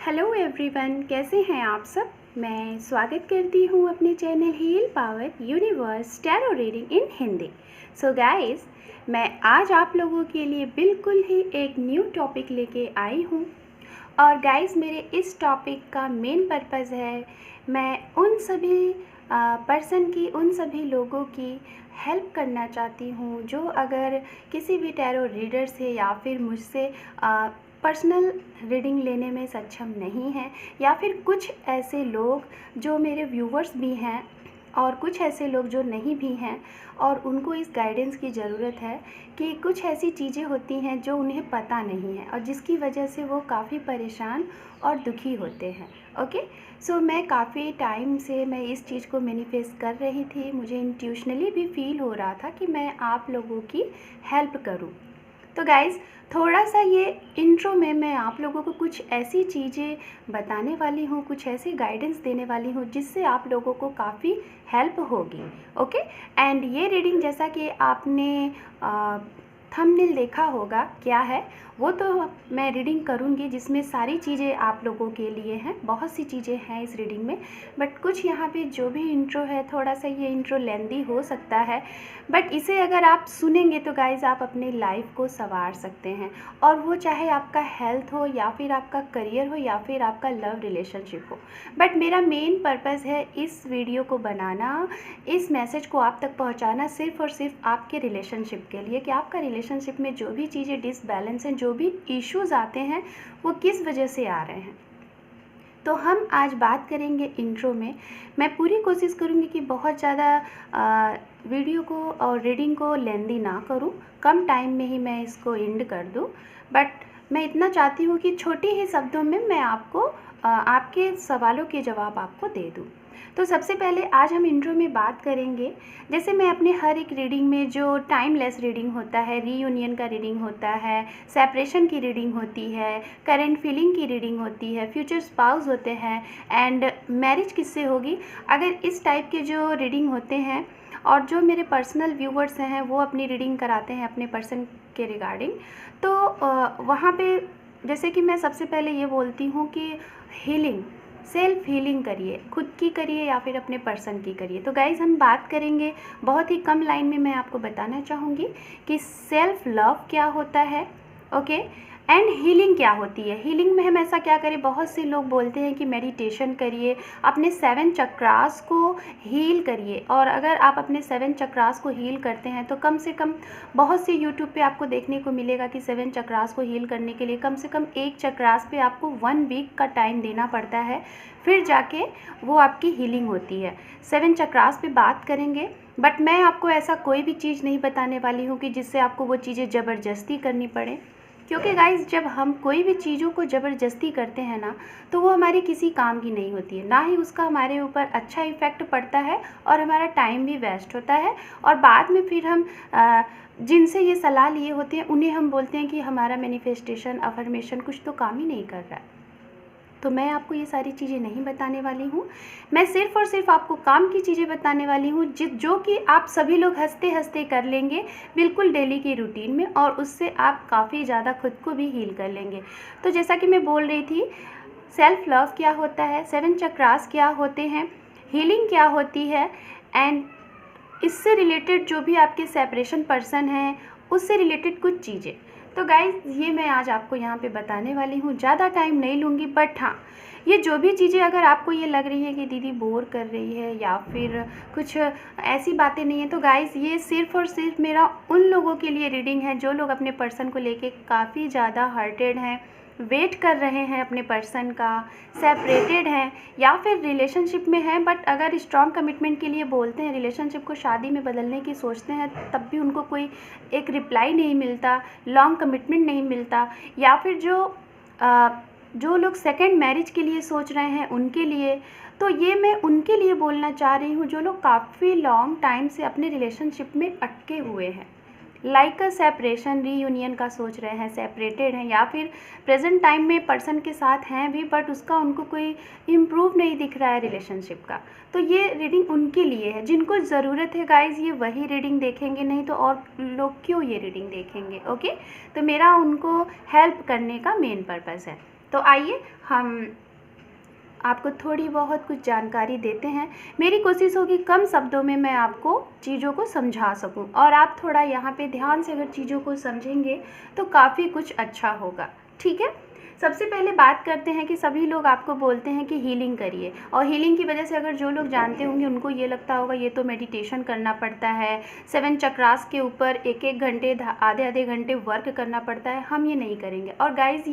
Hello everyone, कैसे हैं आप सब। मैं स्वागत करती हूँ अपने channel heal power universe tarot reading in Hindi. So guys, मैं आज आप लोगों के लिए बिल्कुल ही एक न्यू टॉपिक लेके आई हूँ। और गाइस, मेरे इस टॉपिक का मेन पर्पज़ है मैं उन सभी उन सभी लोगों की हेल्प करना चाहती हूँ जो अगर किसी भी टैरो रीडर से या फिर मुझसे पर्सनल रीडिंग लेने में सक्षम नहीं हैं, या फिर कुछ ऐसे लोग जो मेरे व्यूवर्स भी हैं और कुछ ऐसे लोग जो नहीं भी हैं और उनको इस गाइडेंस की ज़रूरत है कि कुछ ऐसी चीज़ें होती हैं जो उन्हें पता नहीं है और जिसकी वजह से वो काफ़ी परेशान और दुखी होते हैं। ओके, सो मैं काफ़ी टाइम से मैं इस चीज़ को मैनिफेस्ट कर रही थी। मुझे इंट्यूशनली भी फील हो रहा था कि मैं आप लोगों की हेल्प करूं। तो गाइज़, थोड़ा सा ये इंट्रो में मैं आप लोगों को कुछ ऐसी चीज़ें बताने वाली हूँ, कुछ ऐसी गाइडेंस देने वाली हूँ जिससे आप लोगों को काफ़ी हेल्प होगी। ओके, एंड ये रीडिंग जैसा कि आपने थंबनेल देखा होगा क्या है, वो तो मैं रीडिंग करूँगी जिसमें सारी चीज़ें आप लोगों के लिए हैं। बहुत सी चीज़ें हैं इस रीडिंग में, बट कुछ यहाँ पे जो भी इंट्रो है, थोड़ा सा ये इंट्रो लेंदी हो सकता है, बट इसे अगर आप सुनेंगे तो गाइज़ आप अपने लाइफ को संवार सकते हैं। और वो चाहे आपका हेल्थ हो या फिर आपका करियर हो या फिर आपका लव रिलेशनशिप हो। बट मेरा मेन पर्पज़ है इस वीडियो को बनाना, इस मैसेज को आप तक पहुंचाना सिर्फ़ और सिर्फ आपके रिलेशनशिप के लिए, कि आपका रिलेशनशिप में जो भी चीज़ें डिसबैलेंस हैं, जो भी इश्यूज़ आते हैं, वो किस वजह से आ रहे हैं। तो हम आज बात करेंगे इंट्रो में। मैं पूरी कोशिश करूँगी कि बहुत ज़्यादा वीडियो को और रीडिंग को लेंदी ना करूँ, कम टाइम में ही मैं इसको एंड कर दूँ। बट मैं इतना चाहती हूँ कि छोटे ही शब्दों में मैं आपको आपके सवालों के जवाब आपको दे दूँ। तो सबसे पहले आज हम इंट्रो में बात करेंगे, जैसे मैं अपने हर एक रीडिंग में जो टाइमलेस रीडिंग होता है, रीयूनियन का रीडिंग होता है, सेपरेशन की रीडिंग होती है, करंट फीलिंग की रीडिंग होती है, फ्यूचर स्पाउस होते हैं, एंड मैरिज किससे होगी। अगर इस टाइप के जो रीडिंग होते हैं और जो मेरे पर्सनल व्यूवर्स हैं वो अपनी रीडिंग कराते हैं अपने पर्सन के रिगार्डिंग, तो वहाँ पे जैसे कि मैं सबसे पहले ये बोलती हूँ कि हीलिंग, सेल्फ हीलिंग करिए, खुद की करिए या फिर अपने पर्सन की करिए। तो गाइज़, हम बात करेंगे बहुत ही कम लाइन में, मैं आपको बताना चाहूँगी कि सेल्फ लव क्या होता है, ओके, एंड हीलिंग क्या होती है। हीलिंग में हम ऐसा क्या करें, बहुत से लोग बोलते हैं कि मेडिटेशन करिए, अपने 7 चक्रास को हील करिए। और अगर आप अपने 7 चक्रास को हील करते हैं तो कम से कम, बहुत से यूट्यूब पे आपको देखने को मिलेगा कि 7 चक्रास को हील करने के लिए कम से कम एक चक्रास पे आपको 1 वीक का टाइम देना पड़ता है, फिर जाके वो आपकी हीलिंग होती है। 7 चक्रास पे बात करेंगे, बट मैं आपको ऐसा कोई भी चीज़ नहीं बताने वाली हूँ कि जिससे आपको वो चीज़ें ज़बरदस्ती करनी पड़े, क्योंकि गाइज़, जब हम कोई भी चीज़ों को ज़बरदस्ती करते हैं ना, तो वो हमारी किसी काम की नहीं होती है, ना ही उसका हमारे ऊपर अच्छा इफ़ेक्ट पड़ता है और हमारा टाइम भी वेस्ट होता है। और बाद में फिर हम जिनसे ये सलाह लिए होते हैं उन्हें हम बोलते हैं कि हमारा मैनिफेस्टेशन, अफर्मेशन कुछ तो काम ही नहीं कर रहा है। तो मैं आपको ये सारी चीज़ें नहीं बताने वाली हूँ, मैं सिर्फ़ और सिर्फ आपको काम की चीज़ें बताने वाली हूँ जो कि आप सभी लोग हंसते हंसते कर लेंगे बिल्कुल डेली की रूटीन में, और उससे आप काफ़ी ज़्यादा खुद को भी हील कर लेंगे। तो जैसा कि मैं बोल रही थी, सेल्फ लव क्या होता है, 7 चक्रास क्या होते हैं, हीलिंग क्या होती है, एंड इससे रिलेटेड जो भी आपके सेपरेशन पर्सन हैं उससे रिलेटेड कुछ चीज़ें। तो गाइज़, ये मैं आज आपको यहाँ पे बताने वाली हूँ, ज़्यादा टाइम नहीं लूँगी। बट हाँ, ये जो भी चीज़ें अगर आपको ये लग रही है कि दीदी बोर कर रही है या फिर कुछ ऐसी बातें नहीं है, तो गाइज़, ये सिर्फ़ और सिर्फ मेरा उन लोगों के लिए रीडिंग है जो लोग अपने पर्सन को लेके काफ़ी ज़्यादा हर्टेड हैं, वेट कर रहे हैं अपने पर्सन का, सेपरेटेड हैं या फिर रिलेशनशिप में हैं, बट अगर स्ट्रॉन्ग कमिटमेंट के लिए बोलते हैं, रिलेशनशिप को शादी में बदलने की सोचते हैं, तब भी उनको कोई एक रिप्लाई नहीं मिलता, लॉन्ग कमिटमेंट नहीं मिलता, या फिर जो लोग सेकंड मैरिज के लिए सोच रहे हैं उनके लिए। तो ये मैं उनके लिए बोलना चाह रही हूँ जो लोग काफ़ी लॉन्ग टाइम से अपने रिलेशनशिप में अटके हुए हैं, लाइक अ सेपरेशन, रीयूनियन का सोच रहे हैं, सेपरेटेड हैं, या फिर प्रेजेंट टाइम में पर्सन के साथ हैं भी बट उसका उनको कोई इम्प्रूव नहीं दिख रहा है रिलेशनशिप का। तो ये रीडिंग उनके लिए है, जिनको ज़रूरत है गाइज़ ये वही रीडिंग देखेंगे, नहीं तो और लोग क्यों ये रीडिंग देखेंगे। ओके, तो मेरा उनको हेल्प करने का मेन पर्पज़ है। तो आइए हम आपको थोड़ी बहुत कुछ जानकारी देते हैं। मेरी कोशिश होगी कम शब्दों में मैं आपको चीज़ों को समझा सकूं, और आप थोड़ा यहाँ पे ध्यान से अगर चीज़ों को समझेंगे तो काफ़ी कुछ अच्छा होगा। ठीक है, सबसे पहले बात करते हैं कि सभी लोग आपको बोलते हैं कि हीलिंग करिए, और हीलिंग की वजह से अगर जो लोग जानते होंगे उनको ये लगता होगा ये तो मेडिटेशन करना पड़ता है, 7 चक्रास के ऊपर एक एक घंटे आधे आधे घंटे वर्क करना पड़ता है। हम ये नहीं करेंगे। और गाइज़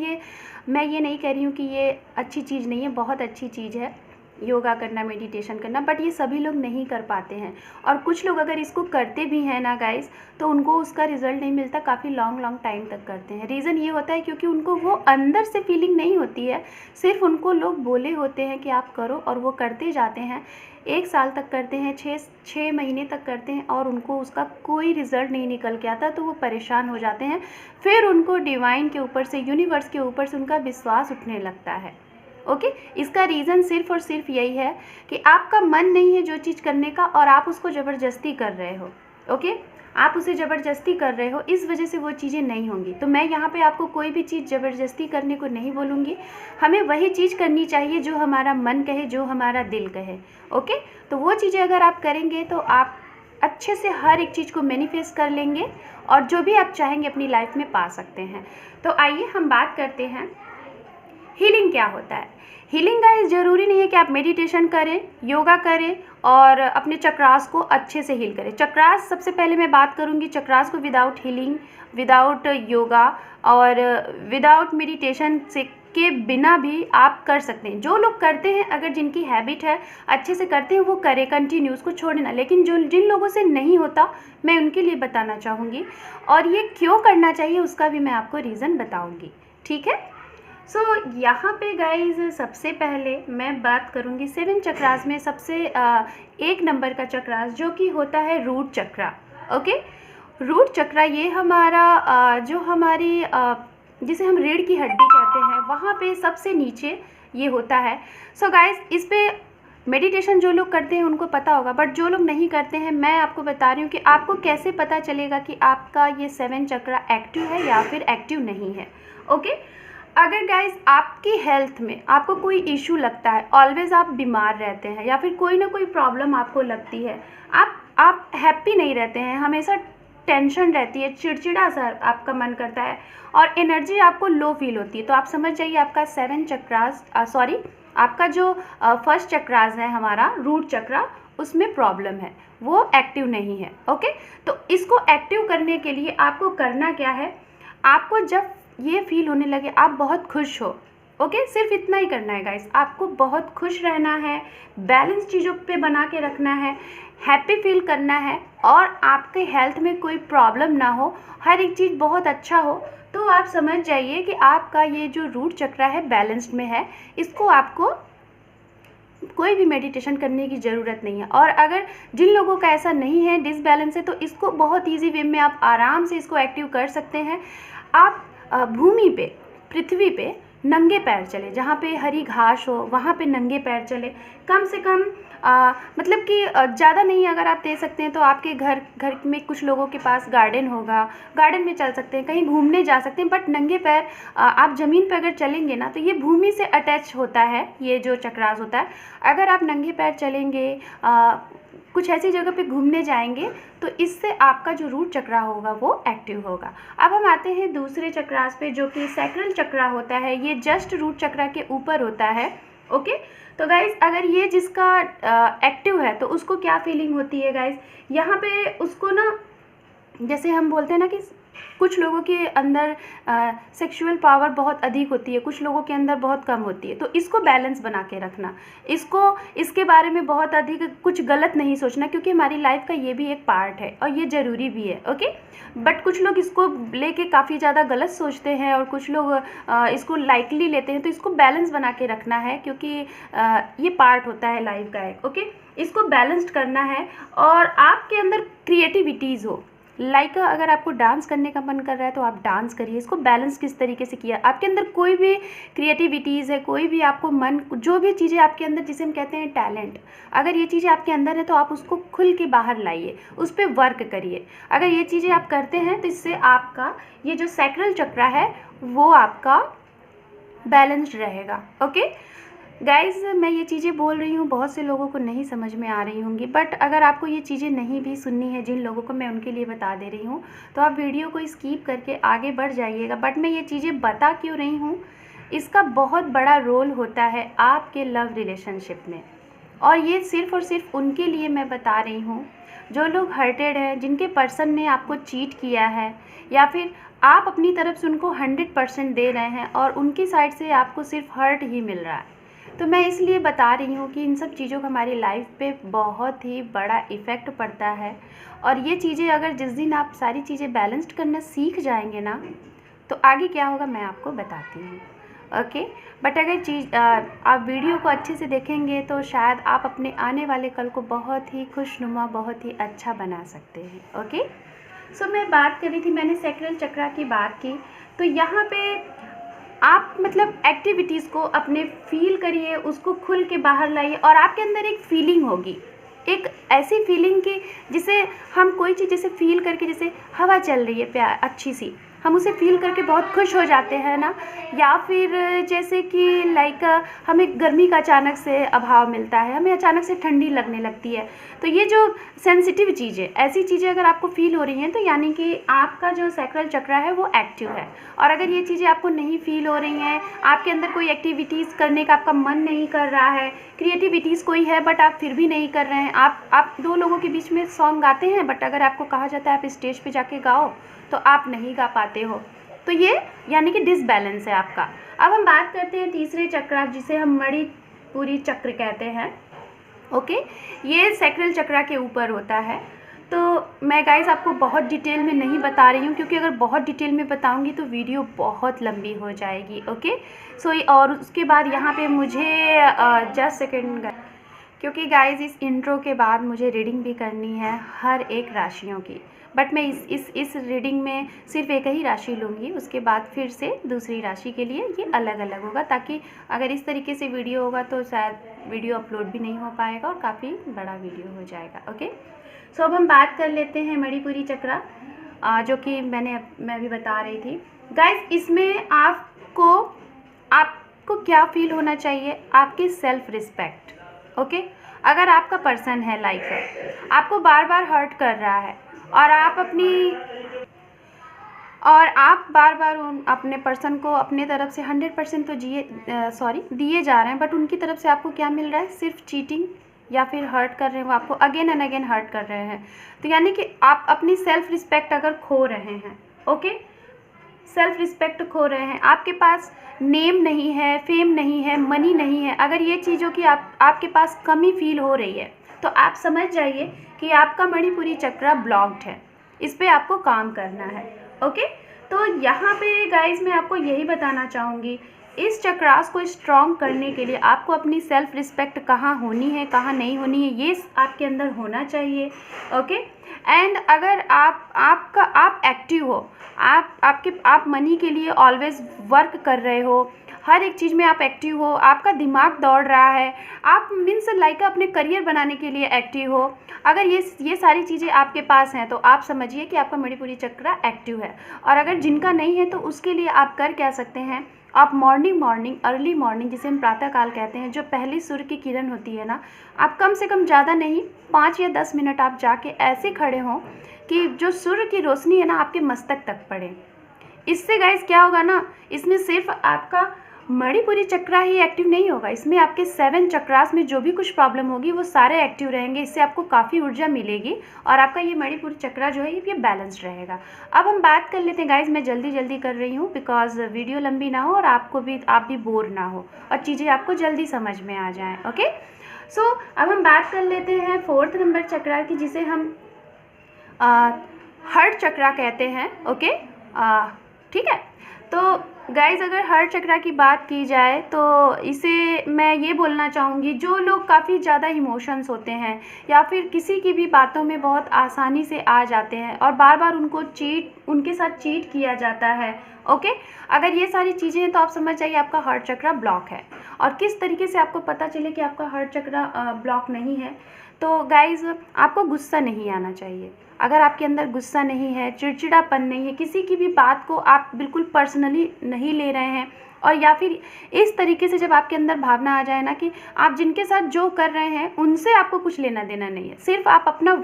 मैं ये नहीं कह रही हूँ कि ये अच्छी चीज़ नहीं है, बहुत अच्छी चीज़ है योगा करना, मेडिटेशन करना, बट ये सभी लोग नहीं कर पाते हैं। और कुछ लोग अगर इसको करते भी हैं ना गाइस, तो उनको उसका रिज़ल्ट नहीं मिलता, काफ़ी लॉन्ग टाइम तक करते हैं। रीज़न ये होता है क्योंकि उनको वो अंदर से फीलिंग नहीं होती है, सिर्फ उनको लोग बोले होते हैं कि आप करो, और वो करते जाते हैं। 1 साल तक करते हैं, 6 महीने तक करते हैं, और उनको उसका कोई रिज़ल्ट नहीं निकल के आता, तो वो परेशान हो जाते हैं। फिर उनको डिवाइन के ऊपर से, यूनिवर्स के ऊपर से उनका विश्वास उठने लगता है। ओके, इसका रीज़न सिर्फ और सिर्फ यही है कि आपका मन नहीं है जो चीज़ करने का, और आप उसको ज़बरदस्ती कर रहे हो। ओके, आप उसे ज़बरदस्ती कर रहे हो, इस वजह से वो चीज़ें नहीं होंगी। तो मैं यहाँ पे आपको कोई भी चीज़ ज़बरदस्ती करने को नहीं बोलूँगी। हमें वही चीज़ करनी चाहिए जो हमारा मन कहे, जो हमारा दिल कहे। ओके, तो वो चीज़ें अगर आप करेंगे तो आप अच्छे से हर एक चीज़ को मैनिफेस्ट कर लेंगे, और जो भी आप चाहेंगे अपनी लाइफ में पा सकते हैं। तो आइए हम बात करते हैं हीलिंग क्या होता है। हीलिंग गाइस ज़रूरी नहीं है कि आप मेडिटेशन करें, योगा करें और अपने चक्रास को अच्छे से हील करें। चक्रास, सबसे पहले मैं बात करूंगी चक्रास को विदाउट हीलिंग, विदाउट योगा और विदाउट मेडिटेशन से के बिना भी आप कर सकते हैं। जो लोग करते हैं, अगर जिनकी हैबिट है अच्छे से करते हैं, वो करें कंटिन्यू, उसको छोड़े ना। लेकिन जिन लोगों से नहीं होता, मैं उनके लिए बताना चाहूँगी, और ये क्यों करना चाहिए उसका भी मैं आपको रीज़न बताऊँगी। ठीक है, सो यहाँ पे गाइज सबसे पहले मैं बात करूँगी 7 चक्रास में सबसे 1 नंबर का चक्रास, जो कि होता है रूट चक्रा। ओके, रूट चक्रा ये हमारा जो हमारी जिसे हम रीढ़ की हड्डी कहते हैं, वहाँ पे सबसे नीचे ये होता है। सो गाइज इस पे मेडिटेशन जो लोग करते हैं उनको पता होगा, बट जो लोग नहीं करते हैं, मैं आपको बता रही हूँ कि आपको कैसे पता चलेगा कि आपका ये 7 चक्रा एक्टिव है या फिर एक्टिव नहीं है। ओके, अगर गाइज आपकी हेल्थ में आपको कोई इशू लगता है, ऑलवेज आप बीमार रहते हैं, या फिर कोई ना कोई प्रॉब्लम आपको लगती है, आप हैप्पी नहीं रहते हैं, हमेशा टेंशन रहती है, चिड़चिड़ा सा आपका मन करता है, और एनर्जी आपको लो फील होती है, तो आप समझ जाइए आपका 7 चक्रास आपका जो फर्स्ट चक्रास है हमारा रूट चक्रा, उसमें प्रॉब्लम है, वो एक्टिव नहीं है। ओके, तो इसको एक्टिव करने के लिए आपको करना क्या है, आपको जब ये फील होने लगे आप बहुत खुश हो, ओके, सिर्फ इतना ही करना है गाइस, आपको बहुत खुश रहना है, बैलेंस चीज़ों पे बना के रखना है, हैप्पी फील करना है, और आपके हेल्थ में कोई प्रॉब्लम ना हो, हर एक चीज़ बहुत अच्छा हो, तो आप समझ जाइए कि आपका ये जो रूट चक्रा है बैलेंस्ड में है। इसको आपको कोई भी मेडिटेशन करने की ज़रूरत नहीं है। और अगर जिन लोगों का ऐसा नहीं है, डिसबैलेंस है, तो इसको बहुत ईजी वे में आप आराम से इसको एक्टिव कर सकते हैं। आप भूमि पे, पृथ्वी पे नंगे पैर चले, जहाँ पे हरी घास हो वहाँ पे नंगे पैर चले, कम से कम मतलब कि ज़्यादा नहीं, अगर आप दे सकते हैं तो आपके घर में कुछ लोगों के पास गार्डन होगा, गार्डन में चल सकते हैं, कहीं घूमने जा सकते हैं, बट नंगे पैर आप ज़मीन पर अगर चलेंगे ना, तो ये भूमि से अटैच होता है, ये जो चक्रास होता है। अगर आप नंगे पैर चलेंगे, कुछ ऐसी जगह पे घूमने जाएंगे, तो इससे आपका जो रूट चक्रा होगा वो एक्टिव होगा। अब हम आते हैं दूसरे चक्रास पे, जो कि सैक्रल चक्रा होता है, ये जस्ट रूट चक्रा के ऊपर होता है। ओके, तो गाइज अगर ये जिसका एक्टिव है तो उसको क्या फीलिंग होती है गाइज, यहाँ पे उसको ना, जैसे हम बोलते हैं ना कि कुछ लोगों के अंदर सेक्सुअल पावर बहुत अधिक होती है, कुछ लोगों के अंदर बहुत कम होती है, तो इसको बैलेंस बना के रखना, इसके बारे में बहुत अधिक कुछ गलत नहीं सोचना, क्योंकि हमारी लाइफ का ये भी एक पार्ट है और ये ज़रूरी भी है। ओके, बट कुछ लोग इसको लेके काफ़ी ज़्यादा गलत सोचते हैं और कुछ लोग इसको लाइटली लेते हैं, तो इसको बैलेंस बना के रखना है, क्योंकि ये पार्ट होता है लाइफ का एक। ओके, इसको बैलेंस्ड करना है, और आपके अंदर क्रिएटिविटीज़ हो, लाइक अगर आपको डांस करने का मन कर रहा है तो आप डांस करिए। इसको बैलेंस किस तरीके से किया, आपके अंदर कोई भी क्रिएटिविटीज़ है, कोई भी आपको मन, जो भी चीज़ें आपके अंदर, जिसे हम कहते हैं टैलेंट, अगर ये चीज़ें आपके अंदर है तो आप उसको खुल के बाहर लाइए, उस पर वर्क करिए। अगर ये चीज़ें आप करते हैं तो इससे आपका ये जो सैक्रल चक्रा है वो आपका बैलेंस्ड रहेगा। ओके गाइज़, मैं ये चीज़ें बोल रही हूँ, बहुत से लोगों को नहीं समझ में आ रही होंगी, बट अगर आपको ये चीज़ें नहीं भी सुननी है, जिन लोगों को मैं उनके लिए बता दे रही हूँ, तो आप वीडियो को स्किप करके आगे बढ़ जाइएगा। बट मैं ये चीज़ें बता क्यों रही हूँ, इसका बहुत बड़ा रोल होता है आपके लव रिलेशनशिप में, और ये सिर्फ़ और सिर्फ उनके लिए मैं बता रही हूँ जो लोग हर्टेड हैं, जिनके पर्सन ने आपको चीट किया है, या फिर आप अपनी तरफ से उनको 100% दे रहे हैं और उनकी साइड से आपको सिर्फ हर्ट ही मिल रहा है। तो मैं इसलिए बता रही हूँ कि इन सब चीज़ों का हमारी लाइफ पे बहुत ही बड़ा इफ़ेक्ट पड़ता है, और ये चीज़ें अगर जिस दिन आप सारी चीज़ें बैलेंस्ड करना सीख जाएंगे ना, तो आगे क्या होगा मैं आपको बताती हूँ। ओके, बट अगर आप वीडियो को अच्छे से देखेंगे तो शायद आप अपने आने वाले कल को बहुत ही खुशनुमा, बहुत ही अच्छा बना सकते हैं। ओके, सो मैं बात कर रही थी, मैंने सैक्रल चक्रा की बात की, तो यहाँ पे आप मतलब एक्टिविटीज़ को अपने फील करिए, उसको खुल के बाहर लाइए, और आपके अंदर एक फीलिंग होगी, एक ऐसी फीलिंग की जिसे हम कोई चीज़ जैसे फील करके, जैसे हवा चल रही है प्यार अच्छी सी, हम उसे फील करके बहुत खुश हो जाते हैं ना, या फिर जैसे कि लाइक हमें गर्मी का अचानक से अभाव मिलता है, हमें अचानक से ठंडी लगने लगती है। तो ये जो सेंसिटिव चीज़ें, ऐसी चीज़ें अगर आपको फील हो रही हैं, तो यानी कि आपका जो सैक्रल चक्रा है वो एक्टिव है। और अगर ये चीज़ें आपको नहीं फील हो रही हैं, आपके अंदर कोई एक्टिविटीज़ करने का आपका मन नहीं कर रहा है, क्रिएटिविटीज़ कोई है बट आप फिर भी नहीं कर रहे हैं, आप दो लोगों के बीच में सॉन्ग गाते हैं, बट अगर आपको कहा जाता है आप स्टेज पे जाके गाओ, तो आप नहीं गा पाते हो, तो ये यानी कि डिसबैलेंस है आपका। अब हम बात करते हैं तीसरे चक्र, जिसे हम मणिपुरी चक्र कहते हैं। ओके, ये सैक्रल चक्रा के ऊपर होता है। तो मैं गाइस आपको बहुत डिटेल में नहीं बता रही हूँ, क्योंकि अगर बहुत डिटेल में बताऊँगी तो वीडियो बहुत लंबी हो जाएगी। ओके, सो और उसके बाद यहाँ पे मुझे जस्ट सेकेंड, क्योंकि गाइस इस इंट्रो के बाद मुझे रीडिंग भी करनी है हर एक राशियों की, बट मैं इस रीडिंग में सिर्फ एक ही राशि लूँगी, उसके बाद फिर से दूसरी राशि के लिए ये अलग अलग होगा, ताकि अगर इस तरीके से वीडियो होगा तो शायद वीडियो अपलोड भी नहीं हो पाएगा और काफ़ी बड़ा वीडियो हो जाएगा। ओके, सो अब हम बात कर लेते हैं मणिपुरी चक्रा, जो कि मैं भी बता रही थी गाइस। इसमें आपको क्या फील होना चाहिए, आपकी सेल्फ रिस्पेक्ट। ओके, अगर आपका पर्सन है लाइक है, आपको बार बार हर्ट कर रहा है, और आप बार बार अपने पर्सन को अपने तरफ से 100% तो दिए जा रहे हैं, बट उनकी तरफ से आपको क्या मिल रहा है, सिर्फ चीटिंग, या फिर हर्ट कर रहे हैं, वो आपको अगेन एंड अगेन हर्ट कर रहे हैं। तो यानी कि आप अपनी सेल्फ रिस्पेक्ट अगर खो रहे हैं, ओके, सेल्फ रिस्पेक्ट खो रहे हैं, आपके पास नेम नहीं है, फेम नहीं है, मनी नहीं है, अगर ये चीज़ों की आपके पास कमी फील हो रही है, तो आप समझ जाइए कि आपका मणिपुरी चक्रा ब्लॉक्ड है, इस पर आपको काम करना है। ओके, तो यहाँ पे गाइज मैं आपको यही बताना चाहूँगी, इस चक्रास को स्ट्रॉन्ग करने के लिए आपको अपनी सेल्फ रिस्पेक्ट कहाँ होनी है, कहाँ नहीं होनी है, ये आपके अंदर होना चाहिए। ओके, एंड अगर आप एक्टिव हो, आप मनी के लिए ऑलवेज वर्क कर रहे हो, हर एक चीज़ में आप एक्टिव हो, आपका दिमाग दौड़ रहा है, आप मीन्स लाइक अपने करियर बनाने के लिए एक्टिव हो, अगर ये सारी चीज़ें आपके पास हैं, तो आप समझिए कि आपका मणिपुरी चक्रा एक्टिव है। और अगर जिनका नहीं है, तो उसके लिए आप कर क्या सकते हैं, आप मॉर्निंग अर्ली मॉर्निंग, जिसे हम प्रातःकाल कहते हैं, जो पहली सूर्य की किरण होती है ना, आप कम से कम ज़्यादा नहीं 5 या 10 मिनट आप जाके ऐसे खड़े हों कि जो सूर्य की रोशनी है ना आपके मस्तक तक पड़े। इससे गाइस क्या होगा ना, इसमें सिर्फ आपका मणिपुरी चक्रा ही एक्टिव नहीं होगा, इसमें आपके 7 चक्रास में जो भी कुछ प्रॉब्लम होगी वो सारे एक्टिव रहेंगे, इससे आपको काफ़ी ऊर्जा मिलेगी, और आपका ये मणिपुरी चक्रा जो है ये बैलेंस्ड रहेगा। अब हम बात कर लेते हैं गाइस, मैं जल्दी कर रही हूँ बिकॉज वीडियो लंबी ना हो और आप भी बोर ना हो और चीज़ें आपको जल्दी समझ में आ जाएँ। ओके, सो अब हम बात कर लेते हैं 4th नंबर चक्रा की, जिसे हम हार्ट चक्रा कहते हैं। ओके, ठीक है, तो गाइज अगर हार्ट चक्रा की बात की जाए तो इसे मैं ये बोलना चाहूँगी, जो लोग काफ़ी ज़्यादा इमोशंस होते हैं या फिर किसी की भी बातों में बहुत आसानी से आ जाते हैं और बार बार उनके साथ चीट किया जाता है। ओके, अगर ये सारी चीज़ें हैं तो आप समझ जाइए आपका हार्ट चक्रा ब्लॉक है। और किस तरीके से आपको पता चले कि आपका हार्ट चक्रा ब्लॉक नहीं है, तो गाइज आपको गुस्सा नहीं आना चाहिए। अगर आपके अंदर गुस्सा नहीं है, चिड़चिड़ापन नहीं है, किसी की भी बात को आप बिल्कुल पर्सनली नहीं ले रहे हैं, और या फिर इस तरीके से जब आपके अंदर भावना आ जाए ना कि आप जिनके साथ जो कर रहे हैं उनसे आपको कुछ लेना देना नहीं है, सिर्फ आप अपना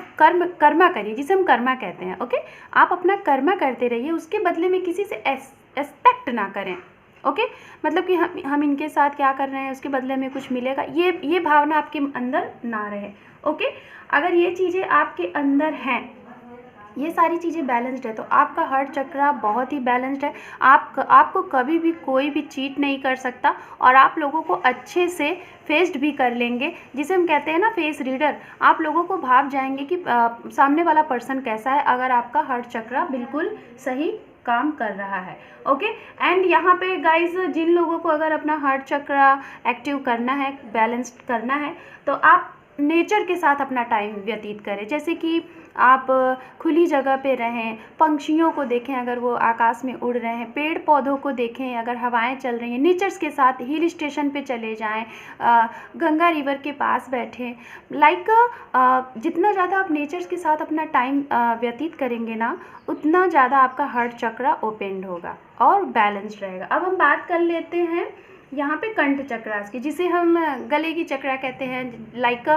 कर्मा करिए, जिसे हम कर्मा कहते हैं। ओके, आप अपना कर्मा करते रहिए, उसके बदले में किसी से एक्सपेक्ट ना करें। ओके, मतलब कि हम इनके साथ क्या कर रहे हैं उसके बदले में कुछ मिलेगा, ये भावना आपके अंदर ना रहे। ओके, अगर ये चीज़ें आपके अंदर हैं, ये सारी चीज़ें बैलेंस्ड है, तो आपका हार्ट चक्रा बहुत ही बैलेंस्ड है। आपको कभी भी कोई भी चीट नहीं कर सकता और आप लोगों को अच्छे से फेस्ड भी कर लेंगे, जिसे हम कहते हैं ना फेस रीडर। आप लोगों को भाप जाएंगे कि सामने वाला पर्सन कैसा है, अगर आपका हार्ट चक्रा बिल्कुल सही काम कर रहा है। ओके, एंड यहाँ पे गाइज जिन लोगों को अगर अपना हार्ट चक्रा एक्टिव करना है, बैलेंस्ड करना है, तो आप नेचर के साथ अपना टाइम व्यतीत करें। जैसे कि आप खुली जगह पे रहें, पंछियों को देखें अगर वो आकाश में उड़ रहे हैं, पेड़ पौधों को देखें अगर हवाएं चल रही हैं, नेचर्स के साथ हिल स्टेशन पे चले जाएं, गंगा रिवर के पास बैठें। लाइक जितना ज़्यादा आप नेचर्स के साथ अपना टाइम व्यतीत करेंगे ना, उतना ज़्यादा आपका हार्ट चक्रा ओपन होगा और बैलेंस्ड रहेगा। अब हम बात कर लेते हैं यहाँ पे कंठ चक्रास की, जिसे हम गले की चक्रा कहते हैं। लाइक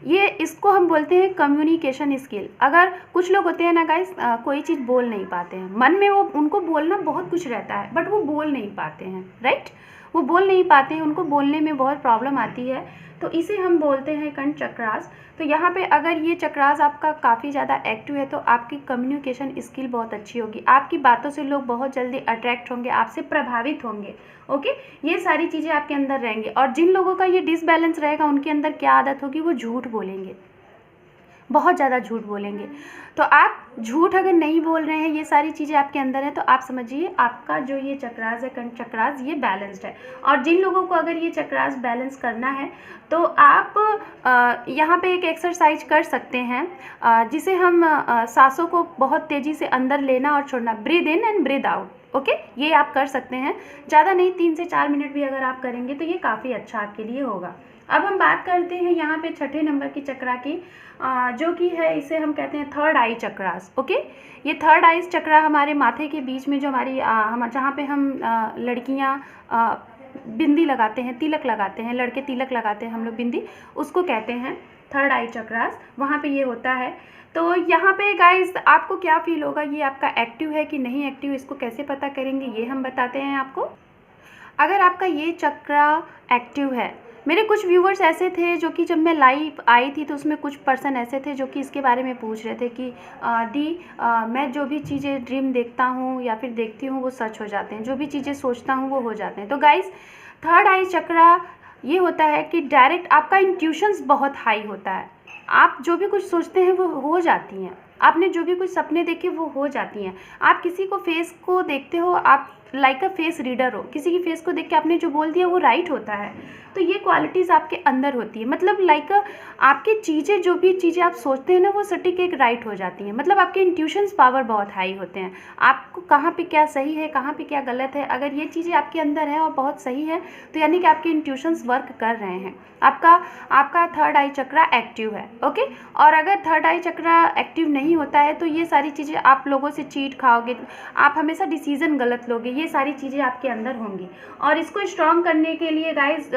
ये इसको हम बोलते हैं कम्युनिकेशन स्किल। अगर कुछ लोग होते हैं ना गाइस, कोई चीज़ बोल नहीं पाते हैं, मन में वो उनको बोलना बहुत कुछ रहता है बट वो बोल नहीं पाते हैं, राइट, वो बोल नहीं पाते हैं, उनको बोलने में बहुत प्रॉब्लम आती है, तो इसे हम बोलते हैं कंठ चक्रास। तो यहाँ पे अगर ये चक्रास आपका काफ़ी ज़्यादा एक्टिव है तो आपकी कम्युनिकेशन स्किल बहुत अच्छी होगी, आपकी बातों से लोग बहुत जल्दी अट्रैक्ट होंगे, आपसे प्रभावित होंगे। ओके, ये सारी चीज़ें आपके अंदर रहेंगी। और जिन लोगों का ये डिसबैलेंस रहेगा, उनके अंदर क्या आदत होगी, वो झूठ बोलेंगे, बहुत ज़्यादा झूठ बोलेंगे। तो आप झूठ अगर नहीं बोल रहे हैं, ये सारी चीज़ें आपके अंदर हैं, तो आप समझिए आपका जो ये चक्रास है, कंठ चक्रास, ये बैलेंस्ड है। और जिन लोगों को अगर ये चक्रास बैलेंस करना है तो आप यहाँ पे एक एक्सरसाइज कर सकते हैं, जिसे हम सांसों को बहुत तेज़ी से अंदर लेना और छोड़ना, breathe in and breathe out. Okay, ये आप कर सकते हैं, ज़्यादा नहीं, 3 से 4 मिनट भी अगर आप करेंगे तो ये काफ़ी अच्छा आपके लिए होगा। अब हम बात करते हैं यहाँ पे छठे नंबर की चक्रा की, जो कि है, इसे हम कहते हैं थर्ड आई चक्रास। ओके, ये थर्ड आई चक्रा हमारे माथे के बीच में, जो हमारी हम जहाँ पे हम लड़कियाँ बिंदी लगाते हैं, तिलक लगाते हैं, लड़के तिलक लगाते हैं हम लोग बिंदी, उसको कहते हैं थर्ड आई चक्रास, वहाँ पे ये होता है। तो यहाँ पे गाइस आपको क्या फील होगा, ये आपका एक्टिव है कि नहीं एक्टिव, इसको कैसे पता करेंगे, ये हम बताते हैं आपको। अगर आपका ये चक्रा एक्टिव है, मेरे कुछ व्यूवर्स ऐसे थे जो कि जब मैं लाइव आई थी तो उसमें कुछ पर्सन ऐसे थे जो कि इसके बारे में पूछ रहे थे कि मैं जो भी चीज़ें ड्रीम देखता हूँ या फिर देखती हूँ वो सच हो जाते हैं, जो भी चीज़ें सोचता हूँ वो हो जाते हैं। तो गाइस, थर्ड आई चक्रा ये होता है कि डायरेक्ट आपका इंट्यूशंस बहुत हाई होता है, आप जो भी कुछ सोचते हैं वो हो जाती हैं, आपने जो भी कुछ सपने देखे वो हो जाती हैं। आप किसी को फेस को देखते हो, आप लाइक अ फेस रीडर हो, किसी की फेस को देख के आपने जो बोल दिया वो राइट होता है। तो ये क्वालिटीज़ आपके अंदर होती है, मतलब लाइक आपकी चीज़ें, जो भी चीज़ें आप सोचते हैं ना, वो सटीक एक राइट हो जाती हैं। मतलब आपके इंट्यूशंस पावर बहुत हाई होते हैं, आपको कहाँ पे क्या सही है, कहाँ पे क्या गलत है, अगर ये चीज़ें आपके अंदर है और बहुत सही है तो यानी कि आपके इंट्यूशंस वर्क कर रहे हैं, आपका थर्ड आई चक्रा एक्टिव है। ओके, और अगर थर्ड आई चक्रा एक्टिव नहीं होता है तो ये सारी चीज़ें, आप लोगों से चीट खाओगे, आप हमेशा डिसीजन गलत लोगे, ये सारी चीज़ें आपके अंदर होंगी। और इसको स्ट्रॉन्ग करने के लिए गाइज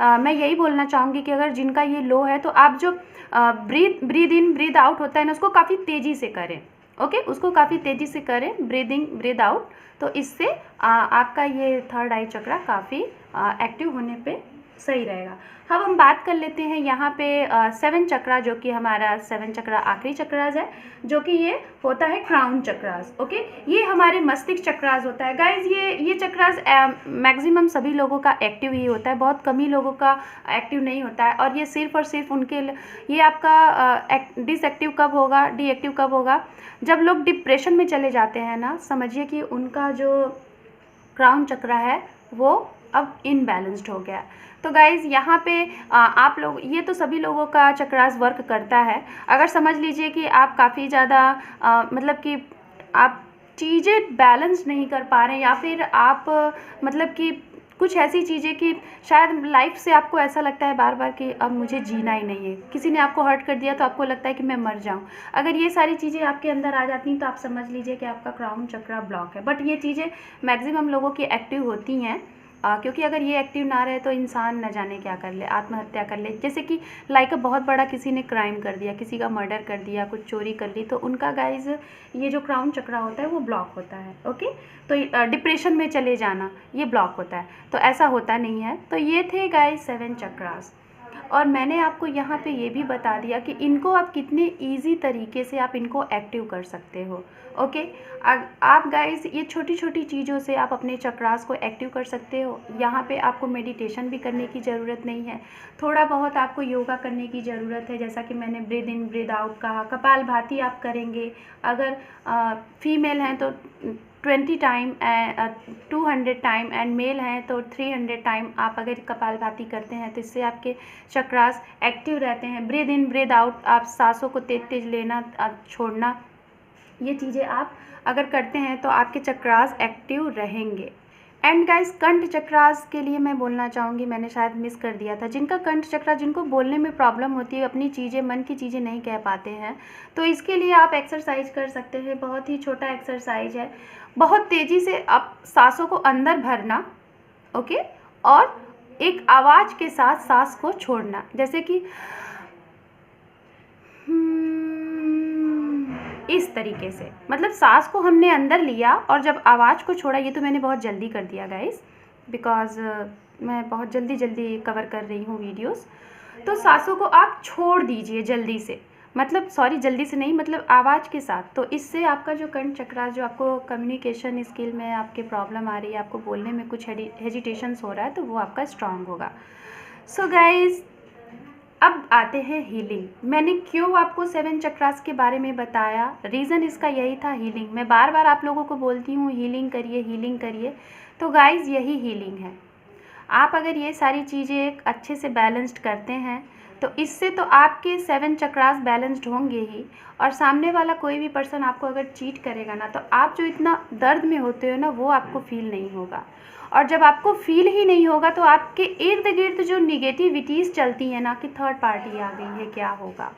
मैं यही बोलना चाहूँगी कि अगर जिनका ये लो है तो आप जो ब्रीद इन ब्रीद आउट होता है ना, उसको काफ़ी तेज़ी से करें। ओके, उसको काफ़ी तेज़ी से करें, ब्रीदिंग ब्रीद आउट, तो इससे आपका ये थर्ड आई चक्रा काफ़ी एक्टिव होने पे सही रहेगा। अब हम बात कर लेते हैं यहाँ पे 7 चक्रा, जो कि हमारा 7 चक्रा आखिरी चक्रास है, जो कि ये होता है क्राउन चक्रास। ओके, ये हमारे मस्तिष्क चक्रास होता है गाइज। ये चक्रास मैक्सिमम सभी लोगों का एक्टिव ही होता है, बहुत कम ही लोगों का एक्टिव नहीं होता है। और ये सिर्फ और सिर्फ उनके, ये आपका डिसएक्टिव कब होगा, डीएक्टिव कब होगा, जब लोग डिप्रेशन में चले जाते हैं ना, समझिए कि उनका जो क्राउन चक्रा है वो अब इनबैलेंस्ड हो गया। तो गाइज़ यहाँ पे आप लोग, ये तो सभी लोगों का चक्रास वर्क करता है। अगर समझ लीजिए कि आप काफ़ी ज़्यादा मतलब कि आप चीज़ें बैलेंस नहीं कर पा रहे हैं, या फिर आप मतलब कि कुछ ऐसी चीज़ें कि शायद लाइफ से आपको ऐसा लगता है बार बार कि अब मुझे जीना ही नहीं है, किसी ने आपको हर्ट कर दिया तो आपको लगता है कि मैं मर जाऊं, अगर ये सारी चीज़ें आपके अंदर आ जाती हैं तो आप समझ लीजिए कि आपका क्राउन चक्रा ब्लॉक है। बट ये चीज़ें मैक्सिमम लोगों की एक्टिव होती हैं, क्योंकि अगर ये एक्टिव ना रहे तो इंसान न जाने क्या कर ले, आत्महत्या कर ले। जैसे कि लाइक बहुत बड़ा किसी ने क्राइम कर दिया, किसी का मर्डर कर दिया, कुछ चोरी कर ली, तो उनका गाइज ये जो क्राउन चक्रा होता है वो ब्लॉक होता है। ओके, तो डिप्रेशन में चले जाना ये ब्लॉक होता है, तो ऐसा होता नहीं है। तो ये थे गाइज 7 चक्रास, और मैंने आपको यहाँ पे ये भी बता दिया कि इनको आप कितने इजी तरीके से आप इनको एक्टिव कर सकते हो। ओके, आप गाइस ये छोटी छोटी चीज़ों से आप अपने चक्रास को एक्टिव कर सकते हो। यहाँ पे आपको मेडिटेशन भी करने की ज़रूरत नहीं है, थोड़ा बहुत आपको योगा करने की ज़रूरत है। जैसा कि मैंने ब्रीद इन ब्रीद आउट कहा, कपालभाति आप करेंगे। अगर फीमेल हैं तो 20 टाइम 200 टाइम, एंड मेल हैं तो 300 टाइम आप अगर कपालभाति करते हैं तो इससे आपके चक्रास एक्टिव रहते हैं। ब्रीद इन ब्रीद आउट, आप सांसों को तेज तेज लेना छोड़ना, ये चीज़ें आप अगर करते हैं तो आपके चक्रास एक्टिव रहेंगे। एंड गाइस, कंठ चक्रास के लिए मैं बोलना चाहूँगी, मैंने शायद मिस कर दिया था, जिनका कंठ चक्रा, जिनको बोलने में प्रॉब्लम होती है, अपनी चीज़ें, मन की चीज़ें नहीं कह पाते हैं, तो इसके लिए आप एक्सरसाइज कर सकते हैं। बहुत ही छोटा एक्सरसाइज है, बहुत तेज़ी से आप सांसों को अंदर भरना, ओके, और एक आवाज़ के साथ सांस को छोड़ना। जैसे कि इस तरीके से, मतलब सांस को हमने अंदर लिया और जब आवाज़ को छोड़ा। ये तो मैंने बहुत जल्दी कर दिया गाइस, बिकॉज़ मैं बहुत जल्दी कवर कर रही हूँ वीडियोस। तो सांसों को आप छोड़ दीजिए जल्दी से, मतलब सॉरी जल्दी से नहीं, मतलब आवाज़ के साथ। तो इससे आपका जो कंठ चक्रा, जो आपको कम्युनिकेशन स्किल में आपके प्रॉब्लम आ रही है, आपको बोलने में कुछ हेजिटेशंस हो रहा है, तो वो आपका स्ट्रांग होगा। सो गाइस, अब आते हैं हीलिंग। मैंने क्यों आपको 7 चक्रास के बारे में बताया, रीज़न इसका यही था, हीलिंग। मैं बार बार आप लोगों को बोलती हूँ हीलिंग करिए, हीलिंग करिए, तो गाइस यही हीलिंग है। आप अगर ये सारी चीज़ें अच्छे से बैलेंस्ड करते हैं तो इससे तो आपके 7 चक्रास बैलेंस्ड होंगे ही, और सामने वाला कोई भी पर्सन आपको अगर चीट करेगा ना, तो आप जो इतना दर्द में होते हो ना, वो आपको फील नहीं होगा। और जब आपको फील ही नहीं होगा तो आपके इर्द गिर्द जो निगेटिविटीज़ चलती हैं ना, कि थर्ड पार्टी आ गई है, क्या होगा,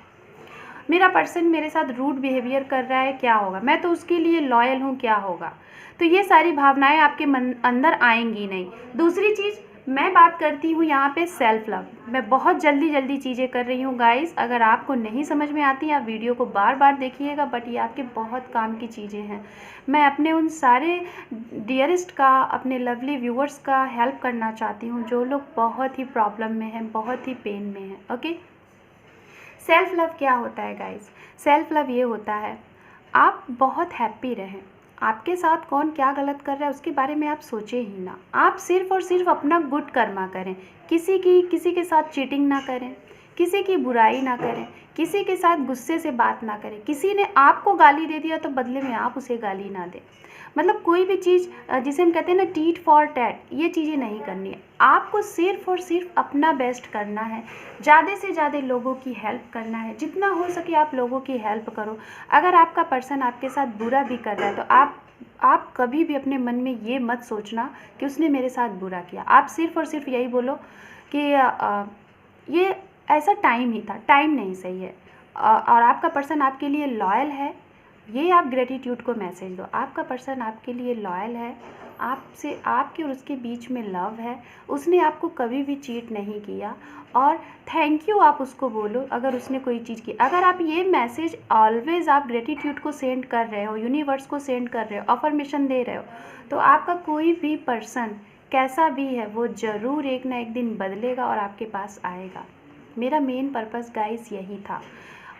मेरा पर्सन मेरे साथ रूड बिहेवियर कर रहा है, क्या होगा, मैं तो उसके लिए लॉयल हूँ, क्या होगा, तो ये सारी भावनाएं आपके मन अंदर आएंगी नहीं। दूसरी चीज़ मैं बात करती हूँ यहाँ पे सेल्फ लव। मैं बहुत जल्दी चीज़ें कर रही हूँ गाइस, अगर आपको नहीं समझ में आती आप वीडियो को बार बार देखिएगा, बट ये आपके बहुत काम की चीज़ें हैं। मैं अपने उन सारे डियरेस्ट का, अपने लवली व्यूअर्स का हेल्प करना चाहती हूँ जो लोग बहुत ही प्रॉब्लम में हैं, बहुत ही पेन में हैं। ओके, सेल्फ लव क्या होता है गाइस? सेल्फ लव ये होता है आप बहुत हैप्पी रहें, आपके साथ कौन क्या गलत कर रहा है उसके बारे में आप सोचें ही ना, आप सिर्फ़ और सिर्फ अपना गुड कर्मा करें, किसी के साथ चीटिंग ना करें, किसी की बुराई ना करें, किसी के साथ गुस्से से बात ना करें, किसी ने आपको गाली दे दिया तो बदले में आप उसे गाली ना दें। मतलब कोई भी चीज़ जिसे हम कहते हैं ना टीट फॉर टैट, ये चीज़ें नहीं करनी है। आपको सिर्फ़ और सिर्फ अपना बेस्ट करना है, ज़्यादा से ज़्यादा लोगों की हेल्प करना है, जितना हो सके आप लोगों की हेल्प करो। अगर आपका पर्सन आपके साथ बुरा भी कर रहा है तो आप कभी भी अपने मन में ये मत सोचना कि उसने मेरे साथ बुरा किया। आप सिर्फ़ और सिर्फ यही बोलो कि ये ऐसा टाइम ही था, टाइम नहीं सही है, और आपका पर्सन आपके लिए लॉयल है। ये आप ग्रेटिट्यूड को मैसेज दो, आपका पर्सन आपके लिए लॉयल है, आपसे, आपके और उसके बीच में लव है, उसने आपको कभी भी चीट नहीं किया, और थैंक यू आप उसको बोलो अगर उसने कोई चीज़ की। अगर आप ये मैसेज ऑलवेज़ आप ग्रेटिट्यूड को सेंड कर रहे हो, यूनिवर्स को सेंड कर रहे हो, अफर्मेशन दे रहे हो, तो आपका कोई भी पर्सन कैसा भी है वो ज़रूर एक ना एक दिन बदलेगा और आपके पास आएगा। मेरा मेन पर्पस गाइस यही था,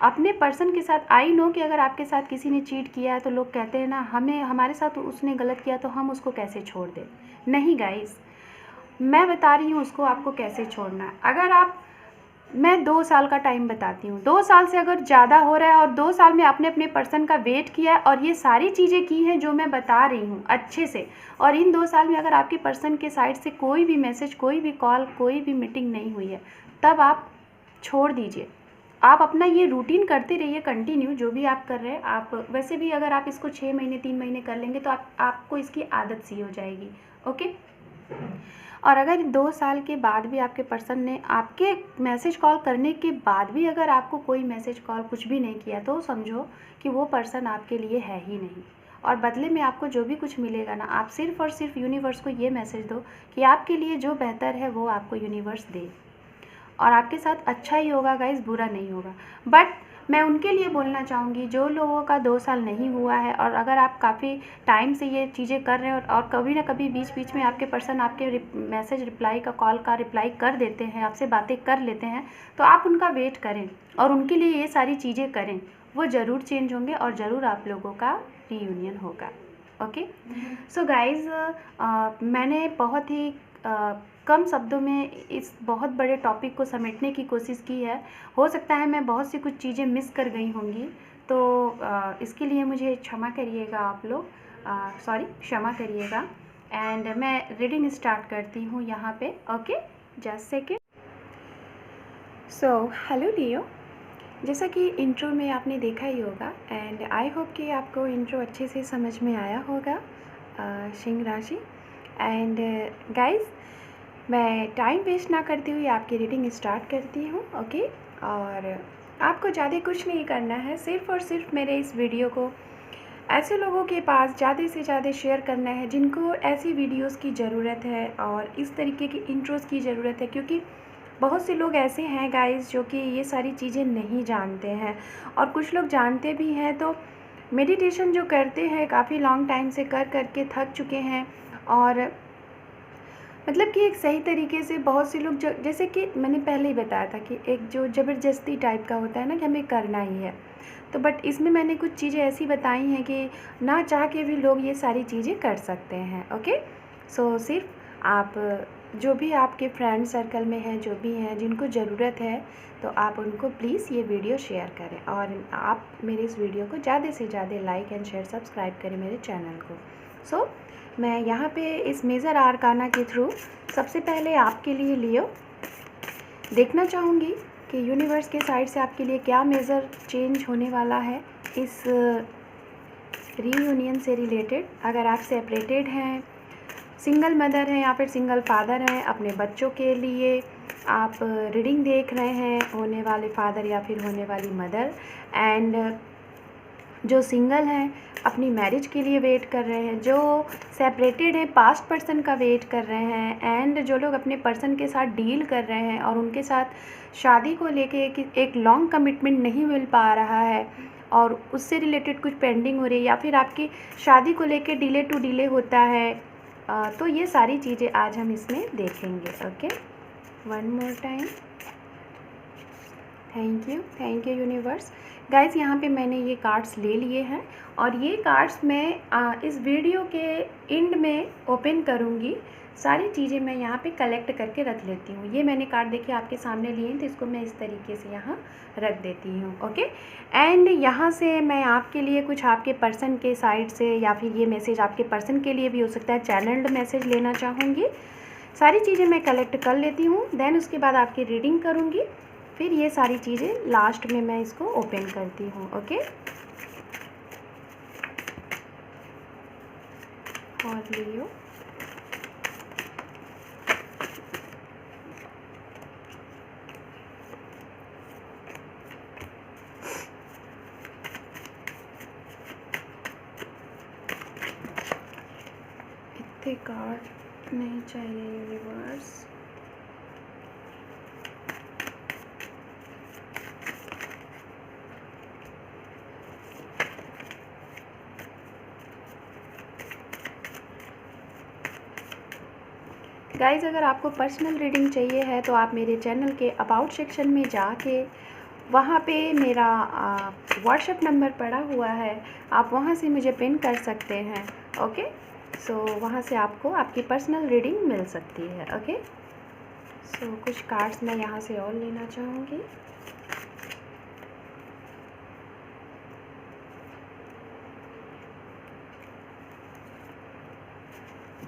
अपने पर्सन के साथ। आई नो कि अगर आपके साथ किसी ने चीट किया है तो लोग कहते हैं ना, हमारे साथ उसने गलत किया तो हम उसको कैसे छोड़ दें। नहीं गाइस, मैं बता रही हूँ उसको आपको कैसे छोड़ना है। अगर मैं 2 साल का टाइम बताती हूँ, 2 साल से अगर ज़्यादा हो रहा है और 2 साल में आपने अपने पर्सन का वेट किया है और ये सारी चीज़ें की हैं जो मैं बता रही हूँ अच्छे से, और इन 2 साल में अगर आपके पर्सन के साइड से कोई भी मैसेज, कोई भी कॉल, कोई भी मीटिंग नहीं हुई है, तब आप छोड़ दीजिए। आप अपना ये रूटीन करते रहिए कंटिन्यू, जो भी आप कर रहे हैं। आप वैसे भी अगर आप इसको 6 महीने 3 महीने कर लेंगे तो आपको इसकी आदत सी हो जाएगी। ओके, और अगर 2 साल के बाद भी आपके पर्सन ने आपके मैसेज कॉल करने के बाद भी अगर आपको कोई मैसेज कॉल कुछ भी नहीं किया, तो समझो कि वो पर्सन आपके लिए है ही नहीं, और बदले में आपको जो भी कुछ मिलेगा ना, आप सिर्फ़ और सिर्फ यूनिवर्स को ये मैसेज दो कि आपके लिए जो बेहतर है वो आपको यूनिवर्स दे, और आपके साथ अच्छा ही होगा गाइस, बुरा नहीं होगा। बट मैं उनके लिए बोलना चाहूँगी जो लोगों का 2 साल नहीं हुआ है, और अगर आप काफ़ी टाइम से ये चीज़ें कर रहे हैं और कभी ना कभी बीच बीच में आपके पर्सन आपके मैसेज रिप्लाई का, कॉल का रिप्लाई कर देते हैं, आपसे बातें कर लेते हैं, तो आप उनका वेट करें और उनके लिए ये सारी चीज़ें करें। वो ज़रूर चेंज होंगे और ज़रूर आप लोगों का रीयूनियन होगा। ओके, सो गाइज़, मैंने बहुत ही कम शब्दों में इस बहुत बड़े टॉपिक को समेटने की कोशिश की है। हो सकता है मैं बहुत सी कुछ चीज़ें मिस कर गई होंगी, तो इसके लिए मुझे क्षमा करिएगा आप लोग, क्षमा करिएगा। एंड मैं रीडिंग स्टार्ट करती हूँ यहाँ पे। Okay, just second. So hello Leo, जैसा कि इंट्रो में आपने देखा ही होगा, एंड आई होप कि आपको इंट्रो अच्छे से समझ में आया होगा, सिंह राशि। एंड गाइज़, मैं टाइम वेस्ट ना करते हुए आपकी रीडिंग स्टार्ट करती हूँ। ओके, और आपको ज़्यादा कुछ नहीं करना है, सिर्फ़ और सिर्फ मेरे इस वीडियो को ऐसे लोगों के पास ज़्यादा से ज़्यादा शेयर करना है जिनको ऐसी वीडियोस की ज़रूरत है और इस तरीके की इंट्रोस की ज़रूरत है, क्योंकि बहुत से लोग ऐसे हैं गाइस जो कि ये सारी चीज़ें नहीं जानते हैं, और कुछ लोग जानते भी हैं तो मेडिटेशन जो करते हैं काफ़ी लॉन्ग टाइम से कर करके थक चुके हैं, और मतलब कि एक सही तरीके से बहुत से लोग जो, जैसे कि मैंने पहले ही बताया था कि एक जो ज़बरदस्ती टाइप का होता है ना कि हमें करना ही है, तो बट इसमें मैंने कुछ चीज़ें ऐसी बताई हैं कि ना चाह के भी लोग ये सारी चीज़ें कर सकते हैं। ओके, सो सिर्फ आप जो भी आपके फ्रेंड सर्कल में हैं, जो भी हैं जिनको ज़रूरत है, तो आप उनको प्लीज़ ये वीडियो शेयर करें, और आप मेरे इस वीडियो को ज़्यादा से ज़्यादा लाइक एंड शेयर सब्सक्राइब करें मेरे चैनल को। सो मैं यहाँ पे इस मेजर आर्काना के थ्रू सबसे पहले आपके लिए लियो देखना चाहूँगी कि यूनिवर्स के साइड से आपके लिए क्या मेजर चेंज होने वाला है इस रीयूनियन से रिलेटेड। अगर आप सेपरेटेड हैं, सिंगल मदर हैं या फिर सिंगल फादर हैं, अपने बच्चों के लिए आप रीडिंग देख रहे हैं, होने वाले फादर या फिर होने वाली मदर, एंड जो सिंगल हैं अपनी मैरिज के लिए वेट कर रहे हैं, जो सेपरेटेड हैं पास्ट पर्सन का वेट कर रहे हैं, एंड जो लोग अपने पर्सन के साथ डील कर रहे हैं और उनके साथ शादी को लेके एक लॉन्ग कमिटमेंट नहीं मिल पा रहा है और उससे रिलेटेड कुछ पेंडिंग हो रही है, या फिर आपकी शादी को लेके डिले टू डिले होता है, तो ये सारी चीज़ें आज हम इसमें देखेंगे। Okay, one more time, thank you universe. Guys, यहाँ पे मैंने ये कार्ड्स ले लिए हैं और ये कार्ड्स मैं इस वीडियो के एंड में ओपन करूँगी। सारी चीज़ें मैं यहाँ पे कलेक्ट करके रख लेती हूँ। ये मैंने कार्ड देखिए आपके सामने लिए हैं, तो इसको मैं इस तरीके से यहाँ रख देती हूँ। ओके, एंड यहाँ से मैं आपके लिए कुछ आपके पर्सन के साइड से, या फिर ये मैसेज आपके पर्सन के लिए भी हो सकता है, चैनल्ड मैसेज लेना चाहूँगी। सारी चीज़ें मैं कलेक्ट कर लेती हूँ, देन उसके बाद आपकी रीडिंग करूँगी, फिर ये सारी चीज़ें लास्ट में मैं इसको ओपन करती हूँ। ओके, और लियो इतने कार्ड नहीं चाहिए यूनिवर्स। गाइज़, अगर आपको पर्सनल रीडिंग चाहिए है तो आप मेरे चैनल के अबाउट सेक्शन में जाके वहाँ पे मेरा व्हाट्सएप नंबर पड़ा हुआ है, आप वहाँ से मुझे पिन कर सकते हैं। ओके, सो वहाँ से आपको आपकी पर्सनल रीडिंग मिल सकती है। ओके, सो कुछ कार्ड्स मैं यहाँ से और लेना चाहूँगी।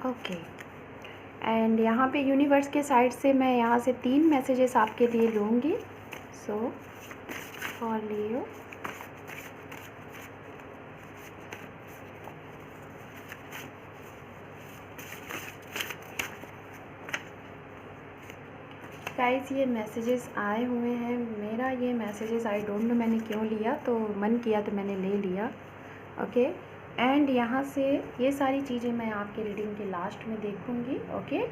ओके, एंड यहाँ पे यूनिवर्स के साइड से मैं यहाँ से 3 मैसेजेस आपके लिए लूँगी। सो फॉर लियो, गाइस, ये मैसेजेस आए हुए हैं। मेरा ये मैसेजेस आई डोंट नो मैंने क्यों लिया, तो मन किया तो मैंने ले लिया। ओके, एंड यहाँ से ये सारी चीज़ें मैं आपके रीडिंग के लास्ट में देखूँगी, ओके।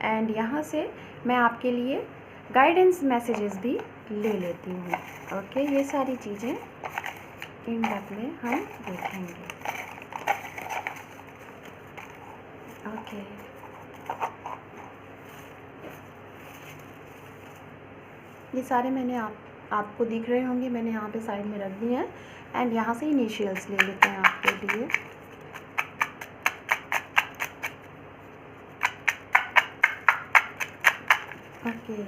एंड यहाँ से मैं आपके लिए गाइडेंस मैसेजेस भी ले लेती हूँ, ओके। ये सारी चीज़ें इन डेप्थ में हम देखेंगे, ओके। ये सारे मैंने आपको दिख रहे होंगे, मैंने यहाँ पे साइड में रख दिए हैं। एंड यहाँ से इनिशियल्स ले लेते हैं आपके लिए, ओके।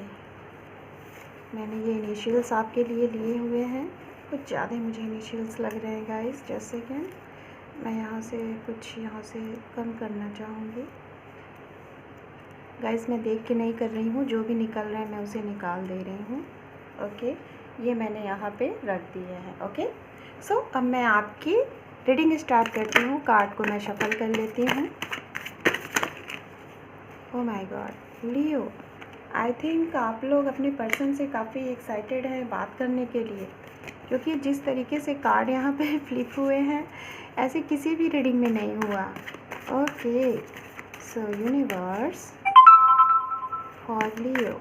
मैंने ये इनिशियल्स आपके लिए लिए हुए हैं, कुछ ज़्यादा मुझे इनिशियल्स लग रहे हैं गाइस। जस्ट सेकेंड, मैं यहाँ से कुछ यहाँ से कम करना चाहूँगी गाइस। मैं देख के नहीं कर रही हूँ, जो भी निकल रहा है मैं उसे निकाल दे रही हूँ, ओके। ये मैंने यहाँ पे रख दिए हैं, ओके। सो अब मैं आपकी रीडिंग स्टार्ट करती हूँ। कार्ड को मैं शफल कर लेती हूँ। Oh my God, Leo, I think आप लोग अपने पर्सन से काफ़ी एक्साइटेड हैं बात करने के लिए, क्योंकि जिस तरीके से कार्ड यहाँ पे फ्लिप हुए हैं ऐसे किसी भी रीडिंग में नहीं हुआ, okay. So universe for Leo,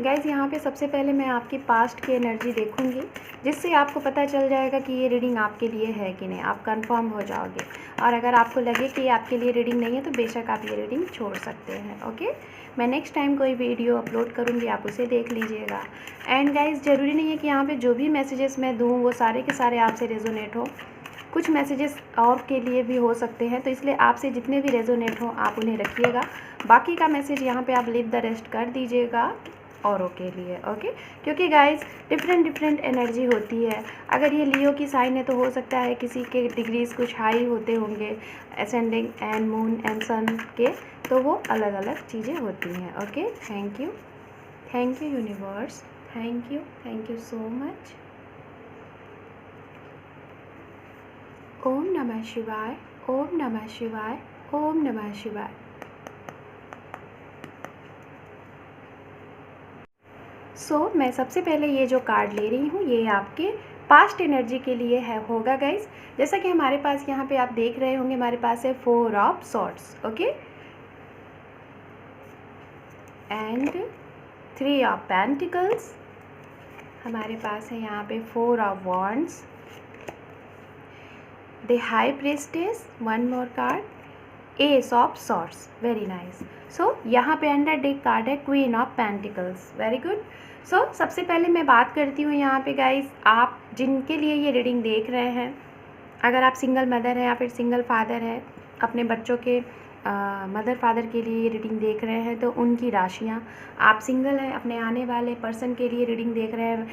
guys यहाँ पे सबसे पहले मैं आपकी पास्ट की एनर्जी देखूंगी, जिससे आपको पता चल जाएगा कि ये रीडिंग आपके लिए है कि नहीं। आप कंफर्म हो जाओगे, और अगर आपको लगे कि ये आपके लिए रीडिंग नहीं है तो बेशक आप ये रीडिंग छोड़ सकते हैं, ओके। मैं नेक्स्ट टाइम कोई वीडियो अपलोड करूँगी, आप उसे देख लीजिएगा। एंड गाइज ज़रूरी नहीं है कि यहाँ पर जो भी मैसेजेस मैं दूँ वो सारे के सारे आपसे रेजोनेट हो। कुछ मैसेजेस और के लिए भी हो सकते हैं, तो इसलिए आपसे जितने भी रेजोनेट हो आप उन्हें रखिएगा। बाकी का मैसेज यहाँ पे आप लीव द रेस्ट कर दीजिएगा औरों के लिए, ओके। क्योंकि गाइस डिफरेंट एनर्जी होती है। अगर ये लियो की साइन है तो हो सकता है किसी के डिग्रीज कुछ हाई होते होंगे, ascending and moon and sun के, तो वो अलग अलग चीज़ें होती हैं, okay. Thank you universe, thank you so much. ओम नमः शिवाय, ओम नमः शिवाय, ओम नमः शिवाय। मैं सबसे पहले ये जो कार्ड ले रही हूँ ये आपके पास्ट एनर्जी के लिए है होगा गाइस। जैसा कि हमारे पास यहाँ पे आप देख रहे होंगे, हमारे पास है 4 of swords, okay, and 3 of pentacles. हमारे पास है यहाँ पे 4 of wands, the high priestess, one more card, S of swords, very nice. यहाँ पे अंडर डेक कार्ड है queen of pentacles, very good. सबसे पहले मैं बात करती हूँ यहाँ पे गाइस, आप जिनके लिए ये रीडिंग देख रहे हैं, अगर आप सिंगल मदर हैं या फिर सिंगल फादर है, अपने बच्चों के मदर फादर के लिए ये रीडिंग देख रहे हैं तो उनकी राशियाँ, आप सिंगल हैं अपने आने वाले पर्सन के लिए रीडिंग देख रहे हैं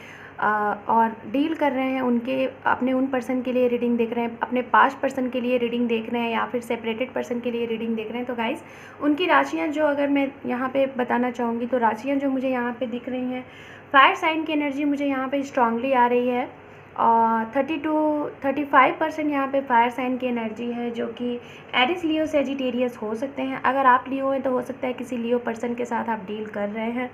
और डील कर रहे हैं उनके अपने उन पर्सन के लिए रीडिंग देख रहे हैं, अपने पास्ट पर्सन के लिए रीडिंग देख रहे हैं या फिर सेपरेटेड पर्सन के लिए रीडिंग देख रहे हैं, तो गाइस उनकी राशियाँ जो अगर मैं यहाँ पे बताना चाहूँगी तो राशियाँ जो मुझे यहाँ पे दिख रही हैं, फायर साइन की एनर्जी मुझे यहाँ पे स्ट्रांगली आ रही है और 30-35% यहाँ पे फायर साइन की एनर्जी है, जो कि एरिस, लियो, सेजिटेरियस हो सकते हैं। अगर आप लियो हैं तो हो सकता है किसी लियो पर्सन के साथ आप डील कर रहे हैं।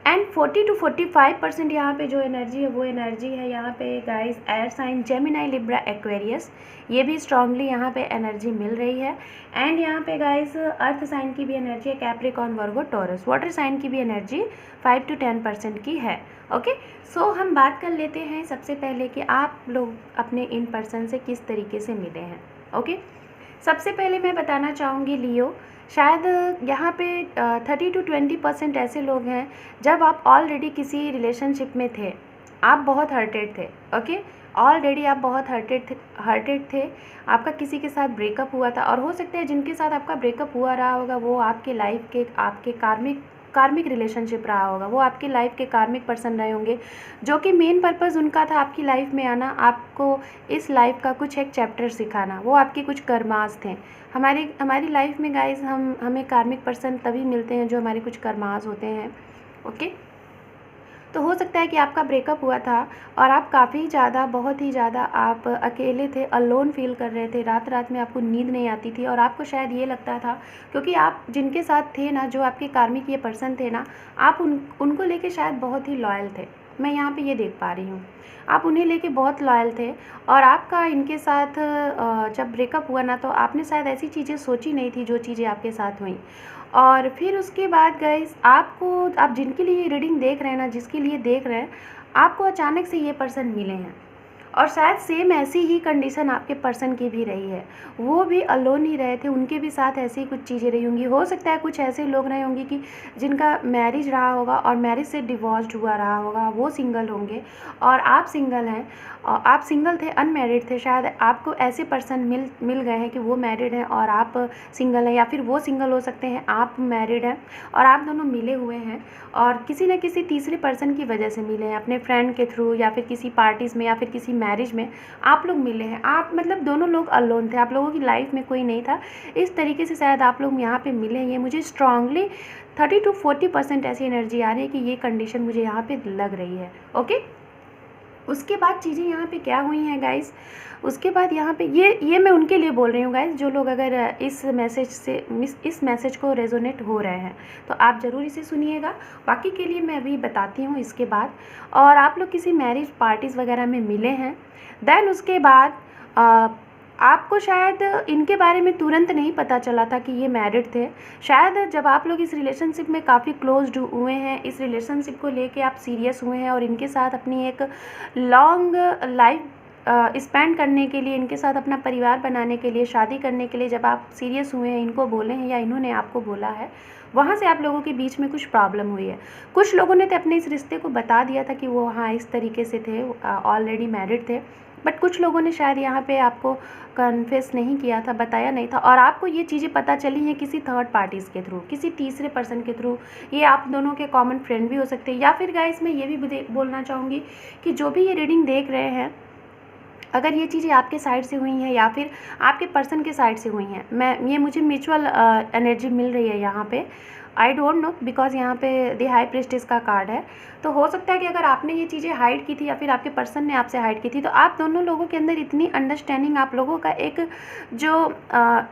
एंड 40-45% यहाँ पे जो एनर्जी है वो एनर्जी है यहाँ पे guys air sign, Gemini, Libra, Aquarius, ये भी स्ट्रांगली यहाँ पे एनर्जी मिल रही है। एंड यहाँ पे गाइस अर्थ साइन की भी एनर्जी है, कैप्रिकॉर्न, वर्गो, टॉरस, वाटर साइन की भी एनर्जी 5-10% की है, ओके। हम बात कर लेते हैं सबसे पहले कि आप लोग अपने इन पर्सन से किस तरीके से मिले हैं, ओके। सबसे पहले मैं बताना चाहूँगी लियो, शायद यहाँ पे 30-20% ऐसे लोग हैं जब आप ऑलरेडी किसी रिलेशनशिप में थे, आप बहुत हर्टेड थे, ओके, ऑलरेडी आप बहुत हर्टेड थे, आपका किसी के साथ ब्रेकअप हुआ था और हो सकता है जिनके साथ आपका ब्रेकअप हुआ रहा होगा वो आपके लाइफ के आपके कार्मिक रिलेशनशिप रहा होगा, वो आपकी लाइफ के कार्मिक पर्सन रहे होंगे, जो कि मेन पर्पज़ उनका था आपकी लाइफ में आना, आपको इस लाइफ का कुछ एक चैप्टर सिखाना, वो आपके कुछ कर्मास थे। हमारी लाइफ में गाइस हमें कार्मिक पर्सन तभी मिलते हैं जो हमारे कुछ कर्मास होते हैं, ओके। तो हो सकता है कि आपका ब्रेकअप हुआ था और आप काफ़ी ज़्यादा, बहुत ही ज़्यादा आप अकेले थे, अलोन फ़ील कर रहे थे, रात रात में आपको नींद नहीं आती थी और आपको शायद ये लगता था, क्योंकि आप जिनके साथ थे ना, जो आपके कार्मिक ये पर्सन थे ना, आप उनको लेके शायद बहुत ही लॉयल थे। मैं यहाँ पे ये देख पा रही हूँ, आप उन्हें लेके बहुत लॉयल थे और आपका इनके साथ जब ब्रेकअप हुआ ना, तो आपने शायद ऐसी चीज़ें सोची नहीं थी जो चीज़ें आपके साथ हुई। और फिर उसके बाद गाइस, आप जिनके लिए रीडिंग देख रहे हैं ना, जिसके लिए देख रहे हैं, आपको अचानक से ये पर्सन मिले हैं और शायद सेम ऐसी ही कंडीशन आपके पर्सन की भी रही है। वो भी अलोन ही रहे थे, उनके भी साथ ऐसी कुछ चीज़ें रही होंगी। हो सकता है कुछ ऐसे लोग रहे होंगे कि जिनका मैरिज रहा होगा और मैरिज से डिवोर्स्ड हुआ रहा होगा, वो सिंगल होंगे और आप सिंगल हैं और आप सिंगल थे, अनमैरिड थे। शायद आपको ऐसे पर्सन मिल गए हैं कि वो मैरिड हैं और आप सिंगल हैं, या फिर वो सिंगल हो सकते हैं, आप मैरिड हैं और आप दोनों मिले हुए हैं और किसी न किसी तीसरे पर्सन की वजह से मिले हैं, अपने फ्रेंड के थ्रू या फिर किसी पार्टीज़ में या फिर किसी मैरिज में आप लोग मिले हैं। आप मतलब दोनों लोग अलोन थे, आप लोगों की लाइफ में कोई नहीं था। इस तरीके से शायद आप लोग यहाँ पे मिले हैं। ये मुझे स्ट्रांगली 30 to 40% ऐसी एनर्जी आ रही है कि ये कंडीशन मुझे यहाँ पे लग रही है। ओके, उसके बाद चीज़ें यहाँ पे क्या हुई हैं गाइस, उसके बाद यहाँ पे ये मैं उनके लिए बोल रही हूँ गाइस, जो लोग अगर इस मैसेज को रेजोनेट हो रहे हैं तो आप ज़रूर इसे सुनिएगा। बाकी के लिए मैं अभी बताती हूँ इसके बाद। और आप लोग किसी मैरिज पार्टीज़ वगैरह में मिले हैं, देन उसके बाद आपको शायद इनके बारे में तुरंत नहीं पता चला था कि ये मैरिड थे। शायद जब आप लोग इस रिलेशनशिप में काफ़ी क्लोज्ड हुए हैं, इस रिलेशनशिप को लेके आप सीरियस हुए हैं और इनके साथ अपनी एक लॉन्ग लाइफ स्पेंड करने के लिए, इनके साथ अपना परिवार बनाने के लिए, शादी करने के लिए जब आप सीरियस हुए हैं, इनको बोले हैं या इन्होंने आपको बोला है, वहाँ से आप लोगों के बीच में कुछ प्रॉब्लम हुई है। कुछ लोगों ने तो अपने इस रिश्ते को बता दिया था कि वो हाँ इस तरीके से थे, ऑलरेडी मैरिड थे, बट कुछ लोगों ने शायद यहाँ पे आपको कन्फेस नहीं किया था, बताया नहीं था और आपको ये चीज़ें पता चली हैं किसी थर्ड पार्टीज़ के थ्रू, किसी तीसरे पर्सन के थ्रू। ये आप दोनों के कॉमन फ्रेंड भी हो सकते हैं, या फिर गाइस मैं ये भी बोलना चाहूँगी कि जो भी ये रीडिंग देख रहे हैं, अगर ये चीज़ें आपके साइड से हुई हैं या फिर आपके पर्सन के साइड से हुई हैं, ये मुझे म्यूचुअल एनर्जी मिल रही है यहाँ पे। आई डोंट नो, बिकॉज यहाँ पे द हाई प्रीस्टेस का कार्ड है। तो हो सकता है कि अगर आपने ये चीज़ें हाइड की थी या फिर आपके पर्सन ने आपसे हाइड की थी, तो आप दोनों लोगों के अंदर इतनी अंडरस्टैंडिंग, आप लोगों का एक जो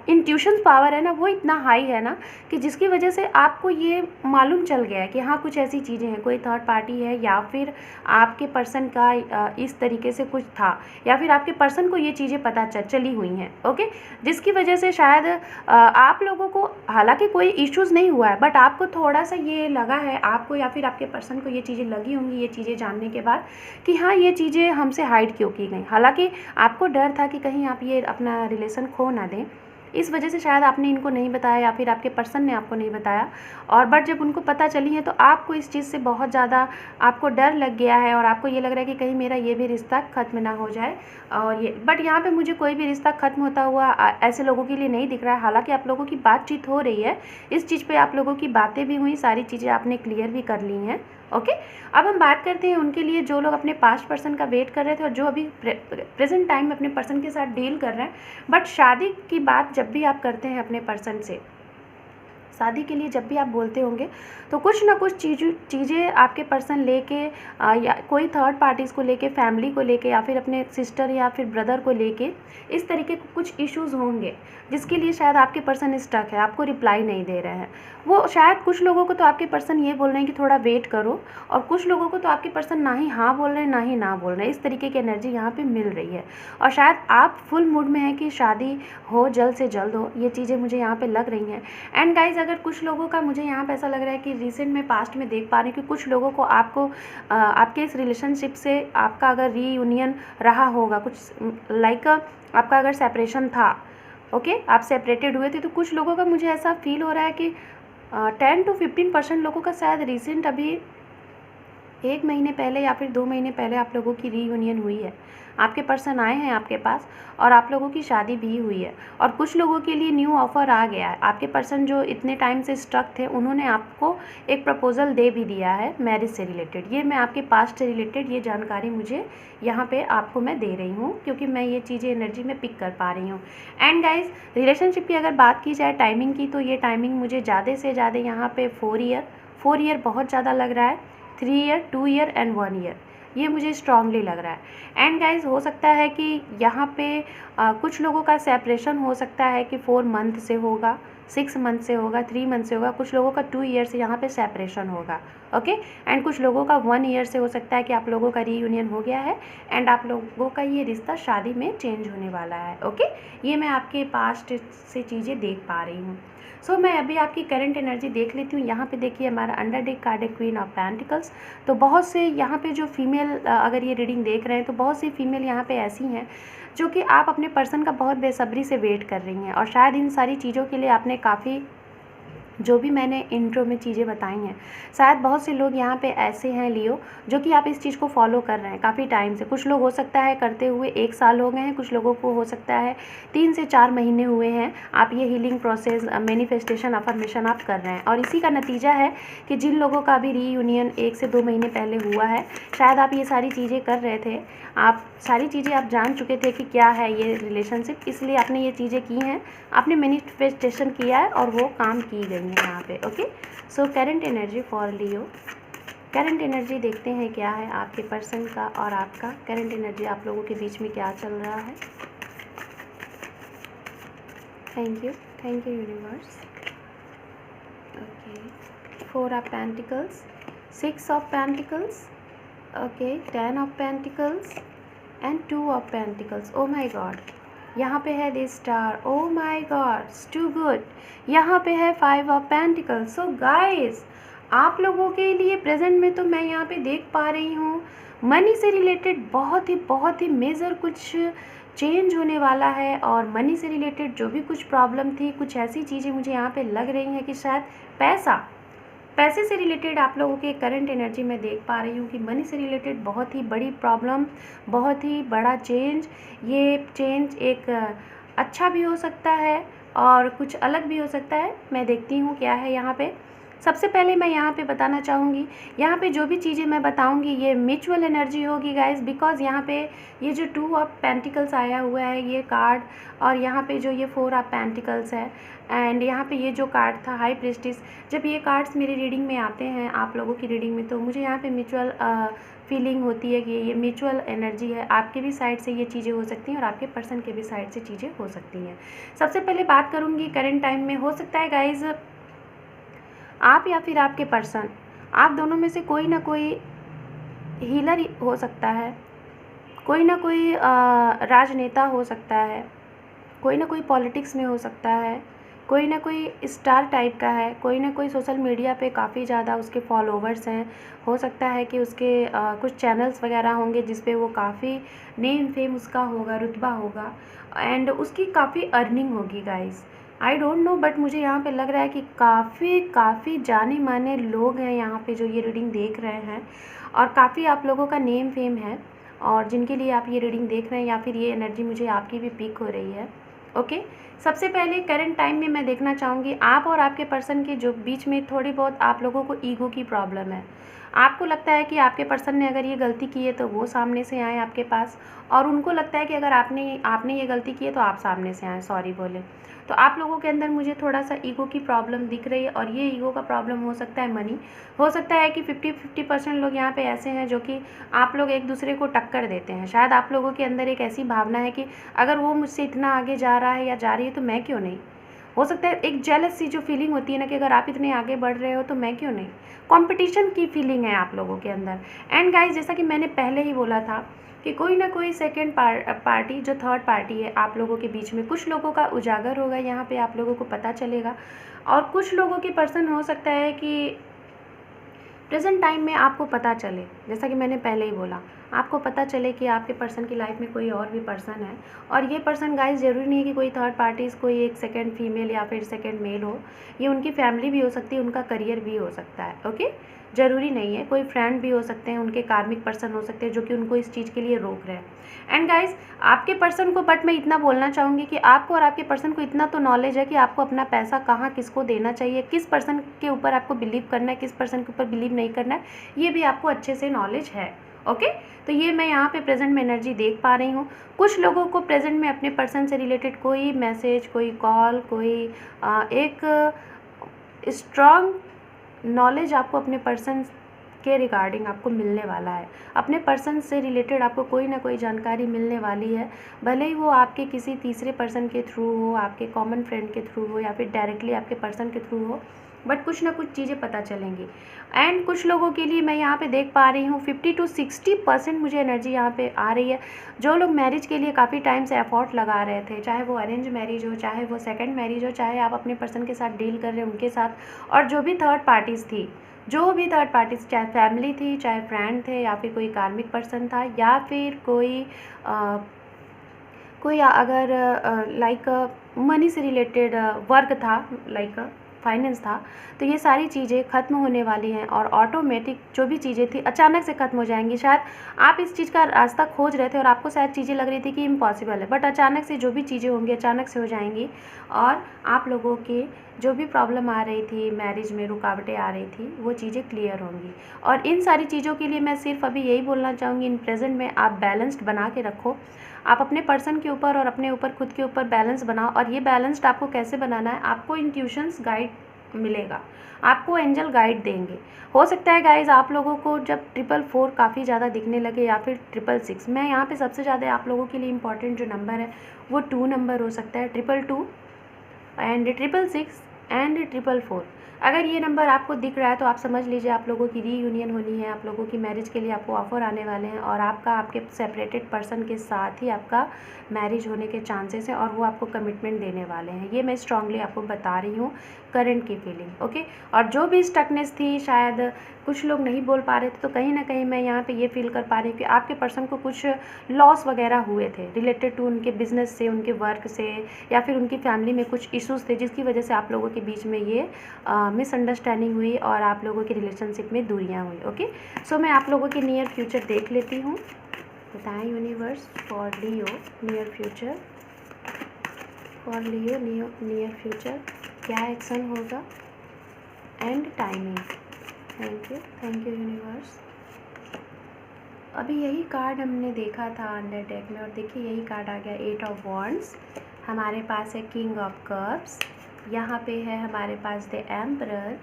इंट्यूशन पावर है ना, वो इतना हाई है ना कि जिसकी वजह से आपको ये मालूम चल गया है कि हाँ कुछ ऐसी चीज़ें हैं, कोई थर्ड पार्टी है या फिर आपके पर्सन का इस तरीके से कुछ था, या फिर आपके पर्सन को ये चीज़ें पता चली हुई हैं। ओके, जिसकी वजह से शायद आप लोगों को, हालांकि कोई इश्यूज़ नहीं हुआ है, बट आपको थोड़ा सा ये लगा है, आपको या फिर आपके पर्सन को ये चीज़ें लगी होंगी, ये चीज़ें जानने के बाद कि हाँ ये चीज़ें हमसे हाइड क्यों की गई। हालांकि आपको डर था कि कहीं आप ये अपना रिलेशन खो ना दें, इस वजह से शायद आपने इनको नहीं बताया या फिर आपके पर्सन ने आपको नहीं बताया। और बट जब उनको पता चली है तो आपको इस चीज़ से बहुत ज़्यादा आपको डर लग गया है और आपको ये लग रहा है कि कहीं मेरा ये भी रिश्ता ख़त्म ना हो जाए। और ये बट यहाँ पे मुझे कोई भी रिश्ता ख़त्म होता हुआ ऐसे लोगों के लिए नहीं दिख रहा है। हालांकि आप लोगों की बातचीत हो रही है, इस चीज़ पे आप लोगों की बातें भी हुई, सारी चीज़ें आपने क्लियर भी कर ली हैं। ओके, अब हम बात करते हैं उनके लिए जो लोग अपने पास्ट पर्सन का वेट कर रहे थे और जो अभी प्रेजेंट टाइम में अपने पर्सन के साथ डील कर रहे हैं। बट शादी की बात जब भी आप करते हैं अपने पर्सन से, शादी के लिए जब भी आप बोलते होंगे, तो कुछ ना कुछ चीज़ें आपके पर्सन लेके या कोई थर्ड पार्टीज़ को लेके, फैमिली को लेके या फिर अपने सिस्टर या फिर ब्रदर को लेके, इस तरीके के कुछ इश्यूज़ होंगे जिसके लिए शायद आपके पर्सन स्टक है, आपको रिप्लाई नहीं दे रहे हैं। वो शायद कुछ लोगों को तो आपके पर्सन ये बोल रहे हैं कि थोड़ा वेट करो, और कुछ लोगों को तो आपके पर्सन ना ही हाँ बोल रहे हैं ना ही ना बोल रहे हैं। इस तरीके की एनर्जी यहाँ पे मिल रही है और शायद आप फुल मूड में हैं कि शादी हो, जल्द से जल्द हो। ये चीज़ें मुझे यहाँ पे लग रही हैं। एंड गाइज, अगर कुछ लोगों का मुझे यहाँ पे ऐसा लग रहा है कि रिसेंट में, पास्ट में देख पा रही हूँ कि कुछ लोगों को आपको आपके इस रिलेशनशिप से आपका अगर रीयूनियन रहा होगा, कुछ लाइक आपका अगर सेपरेशन था, ओके, आप सेपरेटेड हुए थे, तो कुछ लोगों का मुझे ऐसा फील हो रहा है कि 10 to 15% लोगों का शायद रिसेंट अभी 1 महीने पहले या फिर 2 महीने पहले आप लोगों की रीयूनियन हुई है। आपके पर्सन आए हैं आपके पास और आप लोगों की शादी भी हुई है। और कुछ लोगों के लिए न्यू ऑफ़र आ गया है। आपके पर्सन जो इतने टाइम से स्टक थे, उन्होंने आपको एक प्रपोज़ल दे भी दिया है मैरिज से रिलेटेड। ये मैं आपके पास्ट से रिलेटेड ये जानकारी मुझे यहाँ पे आपको मैं दे रही हूँ, क्योंकि मैं ये चीज़ें एनर्जी में पिक कर पा रही हूँ। एंड गाइज, रिलेशनशिप की अगर बात की जाए टाइमिंग की, तो ये टाइमिंग मुझे ज़्यादा से ज़्यादा यहाँ पे 4 ईयर बहुत ज़्यादा लग रहा है। 3 ईयर, 2 ईयर एंड 1 ईयर, ये मुझे स्ट्रांगली लग रहा है। एंड गाइज हो सकता है कि यहाँ पे कुछ लोगों का सेपरेशन हो सकता है कि 4 मंथ से होगा, 6 मंथ से होगा, 3 मंथ से होगा, कुछ लोगों का 2 ईयर से यहाँ पे सेपरेशन होगा। ओके, एंड कुछ लोगों का 1 ईयर से हो सकता है कि आप लोगों का रीयूनियन हो गया है एंड आप लोगों का ये रिश्ता शादी में चेंज होने वाला है। ओके, ये मैं आपके पास्ट से चीज़ें देख पा रही हूँ। सो मैं अभी आपकी करंट एनर्जी देख लेती हूँ। यहाँ पे देखिए हमारा अंडर डेक कार्ड है क्वीन ऑफ पेंटिकल्स। तो बहुत से यहाँ पे जो फीमेल अगर ये रीडिंग देख रहे हैं तो बहुत सी फीमेल यहाँ पे ऐसी हैं जो कि आप अपने पर्सन का बहुत बेसब्री से वेट कर रही हैं, और शायद इन सारी चीज़ों के लिए आपने काफ़ी, जो भी मैंने इंट्रो में चीज़ें बताई हैं, शायद बहुत से लोग यहाँ पे ऐसे हैं लियो जो कि आप इस चीज़ को फॉलो कर रहे हैं काफ़ी टाइम से। कुछ लोग हो सकता है करते हुए 1 साल हो गए हैं, कुछ लोगों को हो सकता है 3 से 4 महीने हुए हैं। आप ये हीलिंग प्रोसेस, मैनिफेस्टेशन, अफर्मेशन आप कर रहे हैं, और इसी का नतीजा है कि जिन लोगों का भी रीयूनियन 1 से 2 महीने पहले हुआ है, शायद आप ये सारी चीज़ें कर रहे थे, आप सारी चीज़ें आप जान चुके थे कि क्या है ये रिलेशनशिप, इसलिए आपने ये चीज़ें की हैं, आपने मैनिफेस्टेशन किया है और वो काम की गई है यहाँ पे। Okay, so current energy for Leo, current energy देखते हैं क्या है आपके पर्सन का और आपका करंट एनर्जी आप लोगों के बीच में क्या चल रहा है। Thank you universe. Okay, 4 of pentacles, 6 of pentacles, okay, 10 of pentacles and 2 of pentacles. Oh my god, यहाँ पे है the star. Oh my god, too good. यहाँ पे है 5 ऑफ पेंटिकल्स। सो गाइस, आप लोगों के लिए प्रेजेंट में तो मैं यहाँ पे देख पा रही हूँ मनी से रिलेटेड बहुत ही मेजर कुछ चेंज होने वाला है, और मनी से रिलेटेड जो भी कुछ प्रॉब्लम थी, कुछ ऐसी चीज़ें मुझे यहाँ पे लग रही हैं कि शायद पैसे से रिलेटेड आप लोगों के करंट एनर्जी में देख पा रही हूँ कि मनी से रिलेटेड बहुत ही बड़ी प्रॉब्लम, बहुत ही बड़ा चेंज। ये चेंज एक अच्छा भी हो सकता है और कुछ अलग भी हो सकता है। मैं देखती हूँ क्या है यहाँ पे। सबसे पहले मैं यहाँ पे बताना चाहूँगी, यहाँ पे जो भी चीज़ें मैं बताऊँगी ये म्यूचुअल एनर्जी होगी गाइस, बिकॉज यहाँ पे ये जो 2 ऑफ पेंटिकल्स आया हुआ है ये कार्ड, और यहाँ पे जो ये 4 ऑफ पेंटिकल्स है, एंड यहाँ पे ये जो कार्ड था हाई प्रीस्टिस, जब ये कार्ड्स मेरी रीडिंग में आते हैं आप लोगों की रीडिंग में, तो मुझे यहाँ पे म्यूचुअल फीलिंग होती है कि ये म्यूचुअल एनर्जी है। आपके भी साइड से ये चीज़ें हो सकती हैं और आपके पर्सन के भी साइड से चीज़ें हो सकती हैं। सबसे पहले बात करूँगी करंट टाइम में, हो सकता है गाइज आप या फिर आपके पर्सन, आप दोनों में से कोई ना कोई हीलर हो सकता है, कोई ना कोई राजनेता हो सकता है, कोई ना कोई पॉलिटिक्स में हो सकता है, कोई ना कोई स्टार टाइप का है, कोई ना कोई सोशल मीडिया पे काफ़ी ज़्यादा उसके फॉलोवर्स हैं, हो सकता है कि उसके कुछ चैनल्स वगैरह होंगे जिस पे वो काफ़ी नेम फेम उसका होगा, रुतबा होगा, एंड उसकी काफ़ी अर्निंग होगी guys. I don't know, but मुझे यहाँ पे लग रहा है कि काफ़ी जाने माने लोग हैं यहाँ पे जो ये रीडिंग देख रहे हैं, और काफ़ी आप लोगों का नेम फेम है, और जिनके लिए आप ये रीडिंग देख रहे हैं या फिर ये एनर्जी मुझे आपकी भी पिक हो रही है। ओके, सबसे पहले करंट टाइम में मैं देखना चाहूँगी आप और आपके पर्सन के जो बीच में थोड़ी बहुत आप लोगों को ईगो की प्रॉब्लम है। आपको लगता है कि आपके पर्सन ने अगर ये गलती की है तो वो सामने से आए आपके पास, और उनको लगता है कि अगर आपने ये गलती की है तो आप सामने से आए, सॉरी बोले। तो आप लोगों के अंदर मुझे थोड़ा सा ईगो की प्रॉब्लम दिख रही है, और ये ईगो का प्रॉब्लम हो सकता है मनी, हो सकता है कि 50% लोग यहाँ पे ऐसे हैं जो कि आप लोग एक दूसरे को टक्कर देते हैं। शायद आप लोगों के अंदर एक ऐसी भावना है कि अगर वो मुझसे इतना आगे जा रहा है या जा रही है तो मैं क्यों नहीं। हो सकता है एक जेलस सी जो फीलिंग होती है ना कि अगर आप इतने आगे बढ़ रहे हो तो मैं क्यों नहीं, कंपटीशन की फीलिंग है आप लोगों के अंदर। एंड गाइस, जैसा कि मैंने पहले ही बोला था कि कोई ना कोई सेकेंड पार्टी जो थर्ड पार्टी है आप लोगों के बीच में, कुछ लोगों का उजागर होगा यहाँ पे, आप लोगों को पता चलेगा, और कुछ लोगों के पर्सन हो सकता है कि प्रेजेंट टाइम में आपको पता चले, जैसा कि मैंने पहले ही बोला, आपको पता चले कि आपके पर्सन की लाइफ में कोई और भी पर्सन है, और ये पर्सन गाइस ज़रूरी नहीं है कि कोई थर्ड पार्टीज़, कोई एक सेकंड फीमेल या फिर सेकंड मेल हो, ये उनकी फैमिली भी हो सकती है, उनका करियर भी हो सकता है। ओके, ज़रूरी नहीं है, कोई फ्रेंड भी हो सकते हैं, उनके कार्मिक पर्सन हो सकते हैं जो कि उनको इस चीज़ के लिए रोक रहे हैं। एंड गाइस, आपके पर्सन को, बट मैं इतना बोलना चाहूँगी कि आपको और आपके पर्सन को इतना तो नॉलेज है कि आपको अपना पैसा कहाँ किसको देना चाहिए, किस पर्सन के ऊपर आपको बिलीव करना है, किस पर्सन के ऊपर बिलीव नहीं करना है, ये भी आपको अच्छे से नॉलेज है। ओके, तो ये मैं यहाँ पे प्रेजेंट में एनर्जी देख पा रही हूँ। कुछ लोगों को प्रेजेंट में अपने पर्सन से रिलेटेड कोई मैसेज, कोई कॉल, कोई एक स्ट्रॉन्ग नॉलेज आपको अपने पर्सन के रिगार्डिंग आपको मिलने वाला है। अपने पर्सन से रिलेटेड आपको कोई ना कोई जानकारी मिलने वाली है, भले ही वो आपके किसी तीसरे पर्सन के थ्रू हो, आपके कॉमन फ्रेंड के थ्रू हो, या फिर डायरेक्टली आपके पर्सन के थ्रू हो, बट कुछ ना कुछ चीज़ें पता चलेंगी। एंड कुछ लोगों के लिए मैं यहाँ पे देख पा रही हूँ 50 to 60% मुझे एनर्जी यहाँ पे आ रही है। जो लोग मैरिज के लिए काफ़ी टाइम से एफर्ट लगा रहे थे, चाहे वो अरेंज मैरिज हो, चाहे वो सेकंड मैरिज हो, चाहे आप अपने पर्सन के साथ डील कर रहे हैं उनके साथ, और जो भी थर्ड पार्टीज़ थी, चाहे फैमिली थी, चाहे फ्रेंड थे, या फिर कोई कार्मिक पर्सन था, या फिर कोई अगर लाइक मनी से रिलेटेड वर्क था, लाइक फाइनेंस था, तो ये सारी चीज़ें ख़त्म होने वाली हैं और ऑटोमेटिक जो भी चीज़ें थी अचानक से ख़त्म हो जाएंगी। शायद आप इस चीज़ का रास्ता खोज रहे थे और आपको शायद चीज़ें लग रही थी कि इम्पॉसिबल है, बट अचानक से जो भी चीज़ें होंगी अचानक से हो जाएंगी, और आप लोगों के जो भी प्रॉब्लम आ रही थी, मैरिज में रुकावटें आ रही थी, वो चीज़ें क्लियर होंगी। और इन सारी चीज़ों के लिए मैं सिर्फ अभी यही बोलना चाहूँगी, इन प्रेजेंट में आप बैलेंस्ड बना के रखो। आप अपने पर्सन के ऊपर और अपने ऊपर खुद के ऊपर बैलेंस बनाओ। और ये बैलेंस्ड आपको कैसे बनाना है, आपको इंट्यूशंस गाइड मिलेगा, आपको एंजल गाइड देंगे। हो सकता है गाइज आप लोगों को जब 444 काफ़ी ज़्यादा दिखने लगे, या फिर 666, मैं यहाँ पे सबसे ज़्यादा आप लोगों के लिए इंपॉर्टेंट जो नंबर है वो 2 नंबर हो सकता है, 222 एंड 666 एंड 444। अगर ये नंबर आपको दिख रहा है तो आप समझ लीजिए आप लोगों की रीयूनियन होनी है, आप लोगों की मैरिज के लिए आपको ऑफ़र आने वाले हैं, और आपके सेपरेटेड पर्सन के साथ ही आपका मैरिज होने के चांसेस हैं, और वो आपको कमिटमेंट देने वाले हैं। ये मैं स्ट्रांगली आपको बता रही हूँ, करंट की फीलिंग, ओके। और जो भी स्टकनेस थी, शायद कुछ लोग नहीं बोल पा रहे थे, तो कहीं ना कहीं मैं यहाँ पे ये फील कर पा रही हूँ कि आपके पर्सन को कुछ लॉस वगैरह हुए थे रिलेटेड टू उनके बिजनेस से, उनके वर्क से, या फिर उनकी फैमिली में कुछ इश्यूज़ थे जिसकी वजह से आप लोगों के बीच में ये मिसअंडरस्टैंडिंग हुई और आप लोगों के रिलेशनशिप में दूरियाँ हुई, ओके। सो मैं आप लोगों के नियर फ्यूचर देख लेती हूँ। बताएं universe for Leo near future, for Leo near future क्या एक्शन होगा and timing. Thank you universe. अभी यही कार्ड हमने देखा था अंडर डेक में, और देखिए यही कार्ड आ गया 8 ऑफ वॉन्ड्स। हमारे पास है किंग ऑफ कप्स, यहाँ पे है हमारे पास द एम्परर,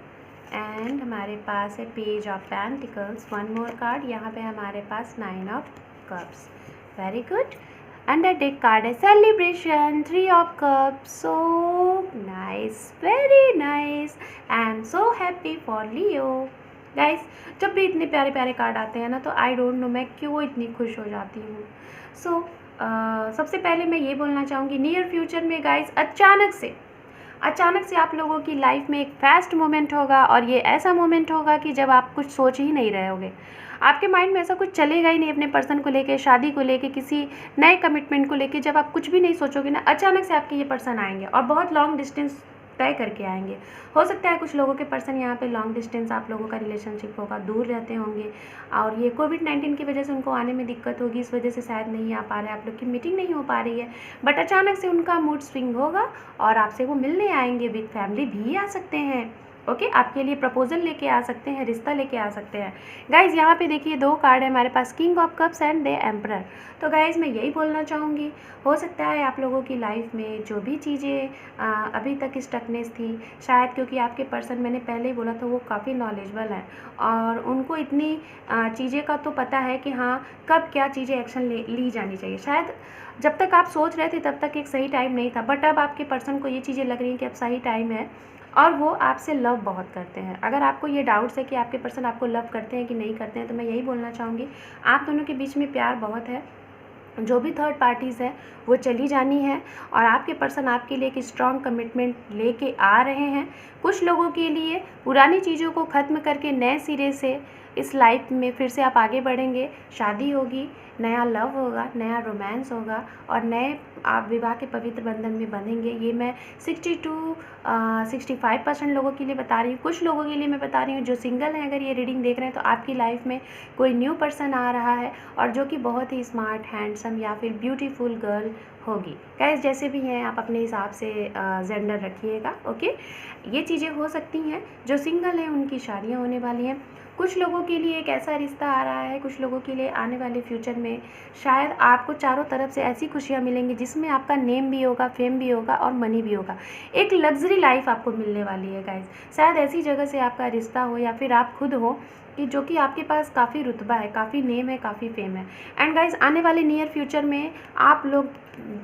एंड हमारे पास है page of pentacles. One more card, यहाँ पे हमारे पास 9 of cups. Very good. Under deck card है celebration, 3 of cups. So nice, very nice. I am so happy for Leo. Guys, जब भी इतने प्यारे प्यारे कार्ड आते हैं ना, तो आई डोंट नो मैं क्यों इतनी खुश हो जाती हूँ। सो सबसे पहले मैं ये बोलना चाहूँगी, नियर फ्यूचर में गाइस अचानक से आप लोगों की लाइफ में एक फास्ट मोमेंट होगा, और ये ऐसा मोमेंट होगा कि जब आप कुछ सोच ही नहीं रहे होगे, आपके माइंड में ऐसा कुछ चलेगा ही नहीं अपने पर्सन को लेके, शादी को लेके, किसी नए कमिटमेंट को लेके। जब आप कुछ भी नहीं सोचोगे ना, अचानक से आपके ये पर्सन आएंगे और बहुत लॉन्ग डिस्टेंस तय करके आएंगे। हो सकता है कुछ लोगों के पर्सन यहाँ पे लॉन्ग डिस्टेंस आप लोगों का रिलेशनशिप होगा, दूर रहते होंगे, और ये कोविड-19 की वजह से उनको आने में दिक्कत होगी, इस वजह से शायद नहीं आ पा रहे, आप लोग की मीटिंग नहीं हो पा रही है, बट अचानक से उनका मूड स्विंग होगा और आपसे वो मिलने आएंगे। विद फैमिली भी आ सकते हैं, ओके। आपके लिए प्रपोजल लेके आ सकते हैं, रिश्ता लेके आ सकते हैं। गाइज़ यहाँ पे देखिए 2 कार्ड है हमारे पास, king of cups and the emperor. तो गाइज़ मैं यही बोलना चाहूँगी, हो सकता है आप लोगों की लाइफ में जो भी चीज़ें अभी तक स्टकनेस थी, शायद क्योंकि आपके पर्सन, मैंने पहले ही बोला था, वो काफ़ी नॉलेजेबल हैं और उनको इतनी चीज़ें का तो पता है कि हाँ कब क्या चीज़ें एक्शन ली जानी चाहिए। शायद जब तक आप सोच रहे थे तब तक एक सही टाइम नहीं था, बट अब आपके पर्सन को ये चीज़ें लग रही हैं कि अब सही टाइम है, और वो आपसे लव बहुत करते हैं। अगर आपको ये डाउट्स है कि आपके पर्सन आपको लव करते हैं कि नहीं करते हैं, तो मैं यही बोलना चाहूँगी, आप दोनों के बीच में प्यार बहुत है। जो भी थर्ड पार्टीज़ हैं वो चली जानी है, और आपके पर्सन आपके लिए एक स्ट्रॉन्ग कमिटमेंट लेके आ रहे हैं। कुछ लोगों के लिए पुरानी चीज़ों को ख़त्म करके नए सिरे से इस लाइफ में फिर से आप आगे बढ़ेंगे, शादी होगी, नया लव होगा, नया रोमांस होगा, और नए आप विवाह के पवित्र बंधन में बंधेंगे। ये मैं 60 to 65% लोगों के लिए बता रही हूँ। कुछ लोगों के लिए मैं बता रही हूँ जो सिंगल हैं, अगर ये रीडिंग देख रहे हैं, तो आपकी लाइफ में कोई न्यू पर्सन आ रहा है, और जो कि बहुत ही स्मार्ट, हैंडसम या फिर ब्यूटीफुल गर्ल होगी। गाइस जैसे भी हैं आप अपने हिसाब से जेंडर रखिएगा, ओके। ये चीज़ें हो सकती हैं। जो सिंगल हैं उनकी शादियाँ होने वाली हैं। कुछ लोगों के लिए एक ऐसा रिश्ता आ रहा है, कुछ लोगों के लिए आने वाले फ्यूचर में शायद आपको चारों तरफ से ऐसी खुशियाँ मिलेंगी जिसमें आपका नेम भी होगा, फेम भी होगा और मनी भी होगा। एक लग्जरी लाइफ आपको मिलने वाली है गाइज। शायद ऐसी जगह से आपका रिश्ता हो या फिर आप खुद हो कि जो कि आपके पास काफ़ी रुतबा है, काफ़ी नेम है, काफ़ी फेम है। एंड गाइज आने वाले नियर फ्यूचर में आप लोग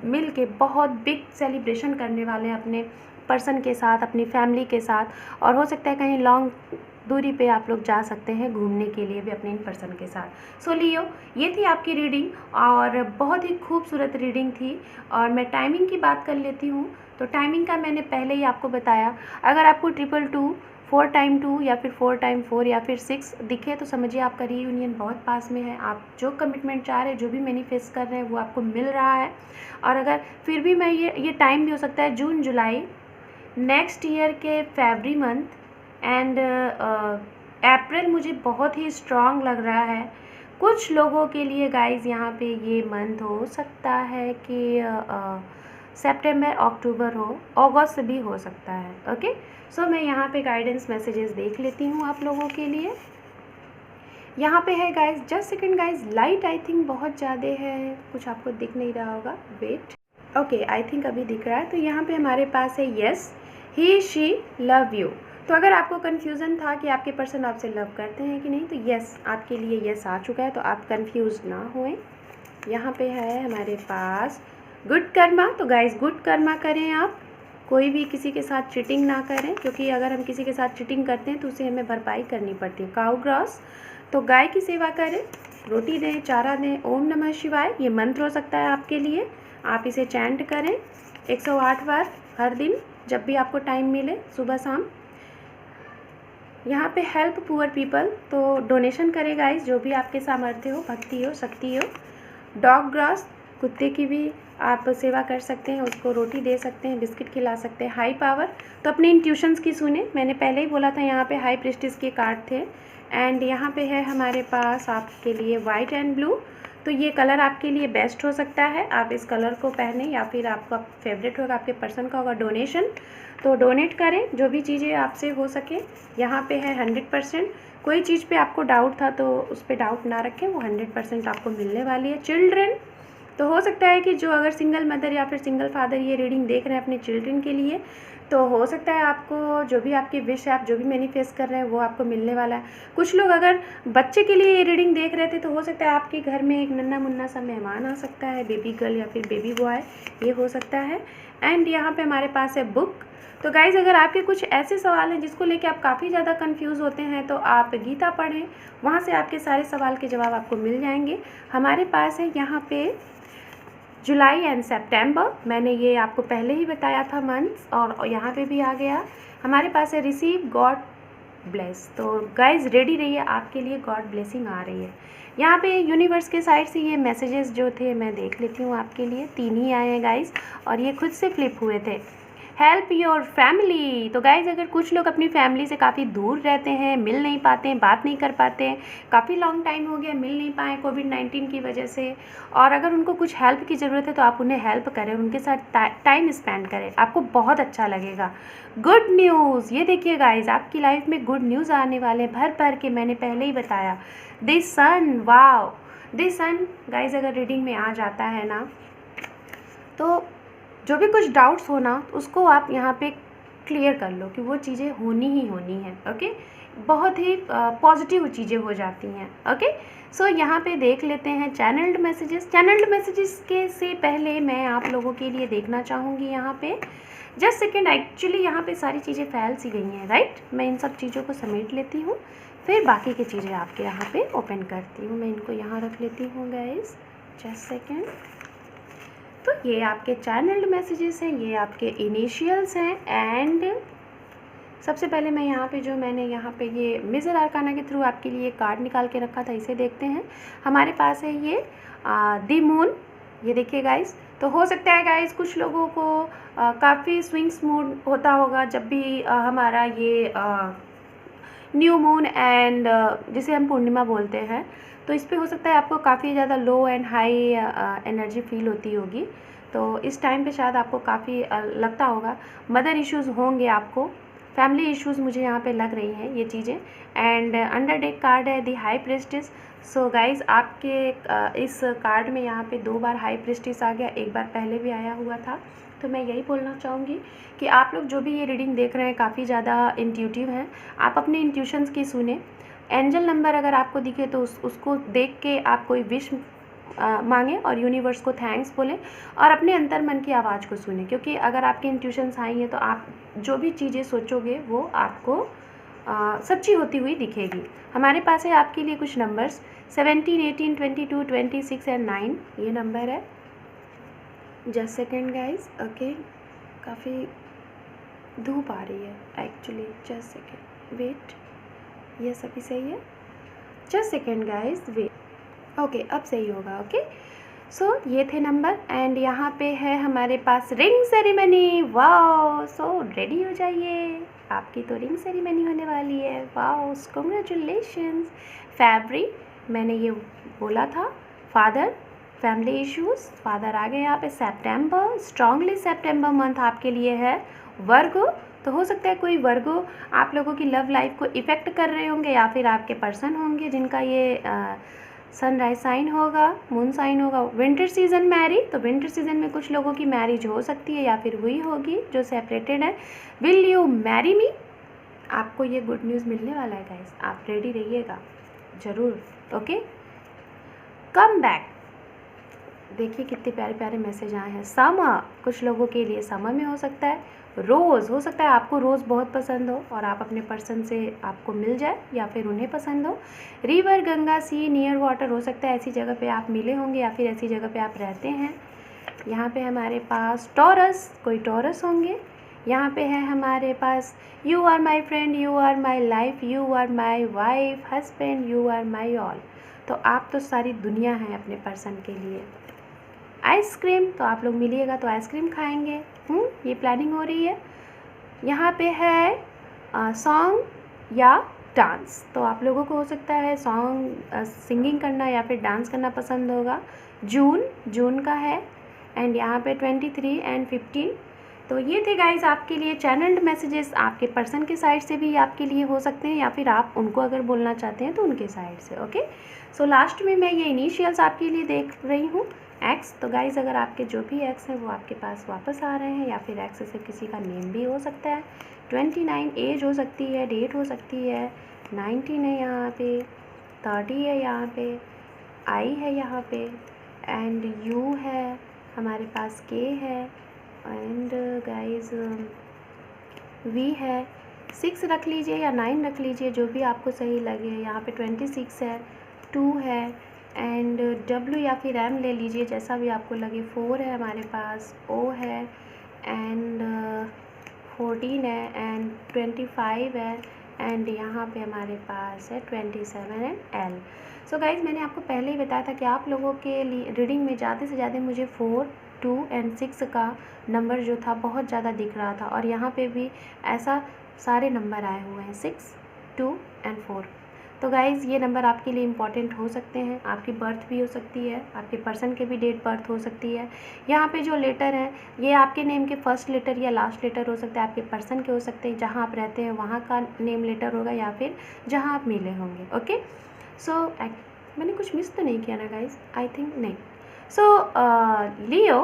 मिल के बहुत बिग सेलिब्रेशन करने वाले हैं अपने पर्सन के साथ, अपनी फैमिली के साथ, और हो सकता है कहीं लॉन्ग दूरी पे आप लोग जा सकते हैं घूमने के लिए भी अपने इन पर्सन के साथ। सो लियो, ये थी आपकी रीडिंग और बहुत ही खूबसूरत रीडिंग थी। और मैं टाइमिंग की बात कर लेती हूँ, तो टाइमिंग का मैंने पहले ही आपको बताया। अगर आपको 222 4 टाइम 2 या फिर 4 टाइम 4 या फिर 6 दिखे तो समझिए आपका रीयूनियन बहुत पास में है। आप जो कमिटमेंट चाह रहे हैं, जो भी मैनिफेस्ट कर रहे हैं, वो आपको मिल रहा है। और अगर फिर भी मैं ये टाइम भी हो सकता है जून जुलाई, नेक्स्ट ईयर के फरवरी मंथ एंड अप्रैल मुझे बहुत ही स्ट्रॉन्ग लग रहा है। कुछ लोगों के लिए गाइस यहाँ पे ये मंथ हो सकता है कि सितंबर अक्टूबर हो, अगस्त भी हो सकता है। ओके, सो मैं यहाँ पे गाइडेंस मैसेजेस देख लेती हूँ आप लोगों के लिए। यहाँ पे है guys, just second guys, light I think बहुत ज़्यादा है, कुछ आपको दिख नहीं रहा होगा, वेट। ओके, आई थिंक अभी दिख रहा है। तो यहाँ पे हमारे पास है yes, he she love you. तो अगर आपको कन्फ्यूज़न था कि आपके पर्सन आपसे लव करते हैं कि नहीं, तो यस आपके लिए यस आ चुका है, तो आप कंफ्यूज ना होएं। यहाँ पे है हमारे पास गुड कर्मा। तो गाइस गुड कर्मा करें आप, कोई भी किसी के साथ चीटिंग ना करें, क्योंकि अगर हम किसी के साथ चीटिंग करते हैं तो उसे हमें भरपाई करनी पड़ती है। काऊ ग्रॉस, तो गाय की सेवा करें, रोटी दें, चारा दें। ओम नमः शिवाय, ये मंत्र हो सकता है आपके लिए, आप इसे चैंट करें 108 बार हर दिन जब भी आपको टाइम मिले, सुबह शाम। यहाँ पे हेल्प पुअर पीपल, तो डोनेशन करें गाइस, जो भी आपके सामर्थ्य हो, भक्ति हो, शक्ति हो। डॉग ग्रास, कुत्ते की भी आप सेवा कर सकते हैं, उसको रोटी दे सकते हैं, बिस्किट खिला सकते हैं। हाई पावर, तो अपने इंट्यूशंस की सुने, मैंने पहले ही बोला था यहाँ पे हाई प्रेस्टिज के कार्ड थे। एंड यहाँ पे है हमारे पास आपके लिए वाइट एंड ब्लू, तो ये कलर आपके लिए बेस्ट हो सकता है, आप इस कलर को पहने, या फिर आपका फेवरेट होगा, आपके पर्सन का होगा। डोनेशन, तो डोनेट करें जो भी चीज़ें आपसे हो सके। यहाँ पे है 100%, कोई चीज़ पे आपको डाउट था तो उस पर डाउट ना रखें, वो 100% आपको मिलने वाली है। चिल्ड्रन, तो हो सकता है कि जो अगर सिंगल मदर या फिर सिंगल फादर ये रीडिंग देख रहे हैं अपने चिल्ड्रन के लिए, तो हो सकता है आपको जो भी आपकी विश है, आप जो भी मैनिफेस्ट कर रहे हैं, वो आपको मिलने वाला है। कुछ लोग अगर बच्चे के लिए ये रीडिंग देख रहे थे तो हो सकता है आपके घर में एक नन्हा मुन्ना सा मेहमान आ सकता है, बेबी गर्ल या फिर बेबी बॉय, ये हो सकता है। एंड यहाँ पे हमारे पास है बुक। तो गाइज़ अगर आपके कुछ ऐसे सवाल हैं जिसको लेके आप काफ़ी ज़्यादा कंफ्यूज होते हैं, तो आप गीता पढ़ें, वहाँ से आपके सारे सवाल के जवाब आपको मिल जाएंगे। हमारे पास है यहाँ पे जुलाई एंड सितंबर, मैंने ये आपको पहले ही बताया था मंथ्स, और यहाँ पे भी आ गया। हमारे पास है रिसीव गॉड ब्लेस। तो गाइज रेडी रहिए, आपके लिए गॉड ब्लेसिंग आ रही है। यहाँ पे यूनिवर्स के साइड से ये मैसेजेस जो थे मैं देख लेती हूँ आपके लिए, 3 ही आए हैं गाइज, और ये खुद से फ्लिप हुए थे। हेल्प योर फैमिली, तो गाइज अगर कुछ लोग अपनी फैमिली से काफ़ी दूर रहते हैं, मिल नहीं पाते हैं, बात नहीं कर पाते हैं, काफ़ी लॉन्ग टाइम हो गया मिल नहीं पाए कोविड-19 की वजह से, और अगर उनको कुछ हेल्प की ज़रूरत है तो आप उन्हें हेल्प करें, उनके साथ टाइम स्पेंड करें, आपको बहुत अच्छा लगेगा। गुड न्यूज़, ये देखिए गाइज आपकी लाइफ में गुड न्यूज़ आने वाले भर भर के, मैंने पहले ही बताया। This sun, wow, this sun guys अगर रीडिंग में आ जाता है ना, तो जो भी कुछ डाउट्स हो ना उसको आप यहाँ पे क्लियर कर लो कि वो चीज़ें होनी ही होनी हैं। ओके, बहुत ही पॉजिटिव चीज़ें हो जाती हैं। ओके, सो यहाँ पे देख लेते हैं चैनल्ड मैसेजेस। चैनल्ड मैसेजेस के से पहले मैं आप लोगों के लिए देखना चाहूँगी यहाँ पे, जस्ट सेकेंड, एक्चुअली यहाँ पे सारी चीज़ें फैल सी गई हैं, राइट। मैं इन सब चीज़ों को समेट लेती हूँ, फिर बाकी की चीज़ें आपके यहाँ पे ओपन करती हूँ। मैं इनको यहाँ रख लेती हूँ गाइस, जस्ट सेकेंड। तो ये आपके चैनल्ड मैसेजेस हैं, ये आपके इनिशियल्स हैं। एंड सबसे पहले मैं यहाँ पे जो मैंने यहाँ पे ये मेजर आर्काना के थ्रू आपके लिए कार्ड निकाल के रखा था, इसे देखते हैं। हमारे पास है ये द मून, ये देखिए गाइस। तो हो सकता है गाइस कुछ लोगों को काफ़ी स्विंग्स मूड होता होगा जब भी हमारा ये न्यू मून एंड जिसे हम पूर्णिमा बोलते हैं, तो इस पे हो सकता है आपको काफ़ी ज़्यादा लो एंड हाई एनर्जी फील होती होगी। तो इस टाइम पे शायद आपको काफ़ी लगता होगा, मदर इश्यूज़ होंगे आपको, फैमिली इश्यूज़ मुझे यहाँ पे लग रही हैं ये चीज़ें। एंड अंडर डेक कार्ड है दी हाई प्रेस्टिस। सो गाइज़ आपके इस कार्ड में यहाँ पे 2 बार हाई प्रेस्टिस आ गया, एक बार पहले भी आया हुआ था। तो मैं यही बोलना चाहूँगी कि आप लोग जो भी ये रीडिंग देख रहे हैं काफ़ी ज़्यादा इंट्यूटिव हैं। आप अपने इंट्यूशंस की सुने। एंजल नंबर अगर आपको दिखे तो उसको देख के आप कोई विश मांगे और यूनिवर्स को थैंक्स बोलें और अपने अंतर मन की आवाज़ को सुने, क्योंकि अगर आपकी इंट्यूशंस आई हैं तो आप जो भी चीज़ें सोचोगे वो आपको सच्ची होती हुई दिखेगी। हमारे पास है आपके लिए कुछ नंबर्स 17, 18, 22, 26 एंड 9 ये नंबर है। जस्ट सेकेंड गाइज, ओके, काफ़ी धूप आ रही है एक्चुअली, जस्ट सेकेंड वेट, ये सभी सही है, just second guys wait, okay अब सही होगा। ओके सो ये थे नंबर एंड यहाँ पे है हमारे पास ring ceremony. Wow, so ready हो जाइए, आपकी तो रिंग सेरेमनी होने वाली है। Wow, congratulations. फैब्रिक मैंने ये बोला था, फादर फैमिली इश्यूज़, फादर आ गए यहाँ पे। सेप्टेम्बर, स्ट्रांगली सेप्टेम्बर मंथ आपके लिए है। वर्गो, तो हो सकता है कोई वर्गो आप लोगों की लव लाइफ को इफ़ेक्ट कर रहे होंगे या फिर आपके पर्सन होंगे जिनका ये सनराइज साइन होगा, मून साइन होगा। विंटर सीजन मैरिज, तो विंटर सीजन में कुछ लोगों की मैरिज हो सकती है या फिर हुई होगी जो सेपरेटेड है। विल यू मैरी मी, आपको ये गुड न्यूज़ मिलने वाला है गाइस, आप रेडी रहिएगा ज़रूर। ओके, कम बैक, देखिए कितने प्यारे प्यारे मैसेज आए हैं। समर, कुछ लोगों के लिए समर में हो सकता है। रोज़, हो सकता है आपको रोज़ बहुत पसंद हो और आप अपने पर्सन से आपको मिल जाए या फिर उन्हें पसंद हो। रिवर, गंगा, सी, नियर वाटर, हो सकता है ऐसी जगह पे आप मिले होंगे या फिर ऐसी जगह पे आप रहते हैं। यहाँ पे हमारे पास टॉरस, कोई टॉरस होंगे। यहाँ पे है हमारे पास you are my friend, you are my life, you are my wife, husband, you are my all, तो आप तो सारी दुनिया है अपने पर्सन के लिए। आइसक्रीम, तो आप लोग मिलिएगा तो आइसक्रीम खाएंगे, ये प्लानिंग हो रही है। यहाँ पे है सॉन्ग या डांस, तो आप लोगों को हो सकता है सॉन्ग सिंगिंग करना या फिर डांस करना पसंद होगा। जून का है एंड यहाँ पे 23 एंड 15। तो ये थे गाइज आपके लिए चैनल्ड मैसेजेस, आपके पर्सन के साइड से भी आपके लिए हो सकते हैं या फिर आप उनको अगर बोलना चाहते हैं तो उनके साइड से। ओके, सो लास्ट में मैं ये इनिशियल्स आपके लिए देख रही हूँ, एक्स। तो गाइज अगर आपके जो भी एक्स हैं वो आपके पास वापस आ रहे हैं या फिर एक्स से किसी का नेम भी हो सकता है। 29 एज हो सकती है, डेट हो सकती है, 19 है यहाँ पे, 30 है यहाँ पे, आई है यहाँ पे एंड यू है, हमारे पास के है एंड गाइज वी है। 6 रख लीजिए या 9 रख लीजिए, जो भी आपको सही लगे। यहाँ पे 26 है, 2 है एंड W या फिर M ले लीजिए, जैसा भी आपको लगे। 4 है हमारे पास, O है एंड 14 है एंड 25 है एंड यहाँ पे हमारे पास है 27 एंड L। सो गाइज मैंने आपको पहले ही बताया था कि आप लोगों के लिए रीडिंग में ज़्यादा से ज़्यादा मुझे 4, 2 एंड 6 का नंबर जो था बहुत ज़्यादा दिख रहा था और यहाँ पे भी ऐसा सारे नंबर आए हुए हैं 6, 2 एंड 4। तो गाइज़ ये नंबर आपके लिए इम्पॉर्टेंट हो सकते हैं, आपकी बर्थ भी हो सकती है, आपके पर्सन के भी डेट बर्थ हो सकती है। यहाँ पे जो लेटर हैं ये आपके नेम के फर्स्ट लेटर या लास्ट लेटर हो सकता है, आपके पर्सन के हो सकते हैं, जहाँ आप रहते हैं वहाँ का नेम लेटर होगा या फिर जहाँ आप मिले होंगे। ओके, सो मैंने कुछ मिस तो नहीं किया ना गाइज़, आई थिंक नहीं। सो लियो,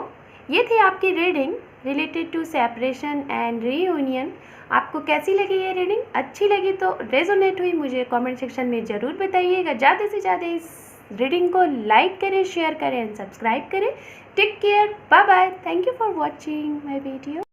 ये थी आपकी reading related to separation and reunion. आपको कैसी लगी ये रीडिंग? अच्छी लगी तो रेजोनेट हुई मुझे कमेंट सेक्शन में ज़रूर बताइएगा। ज़्यादा से ज़्यादा इस रीडिंग को लाइक करें, शेयर करें एंड सब्सक्राइब करें। Take care, bye bye, thank you for watching my video.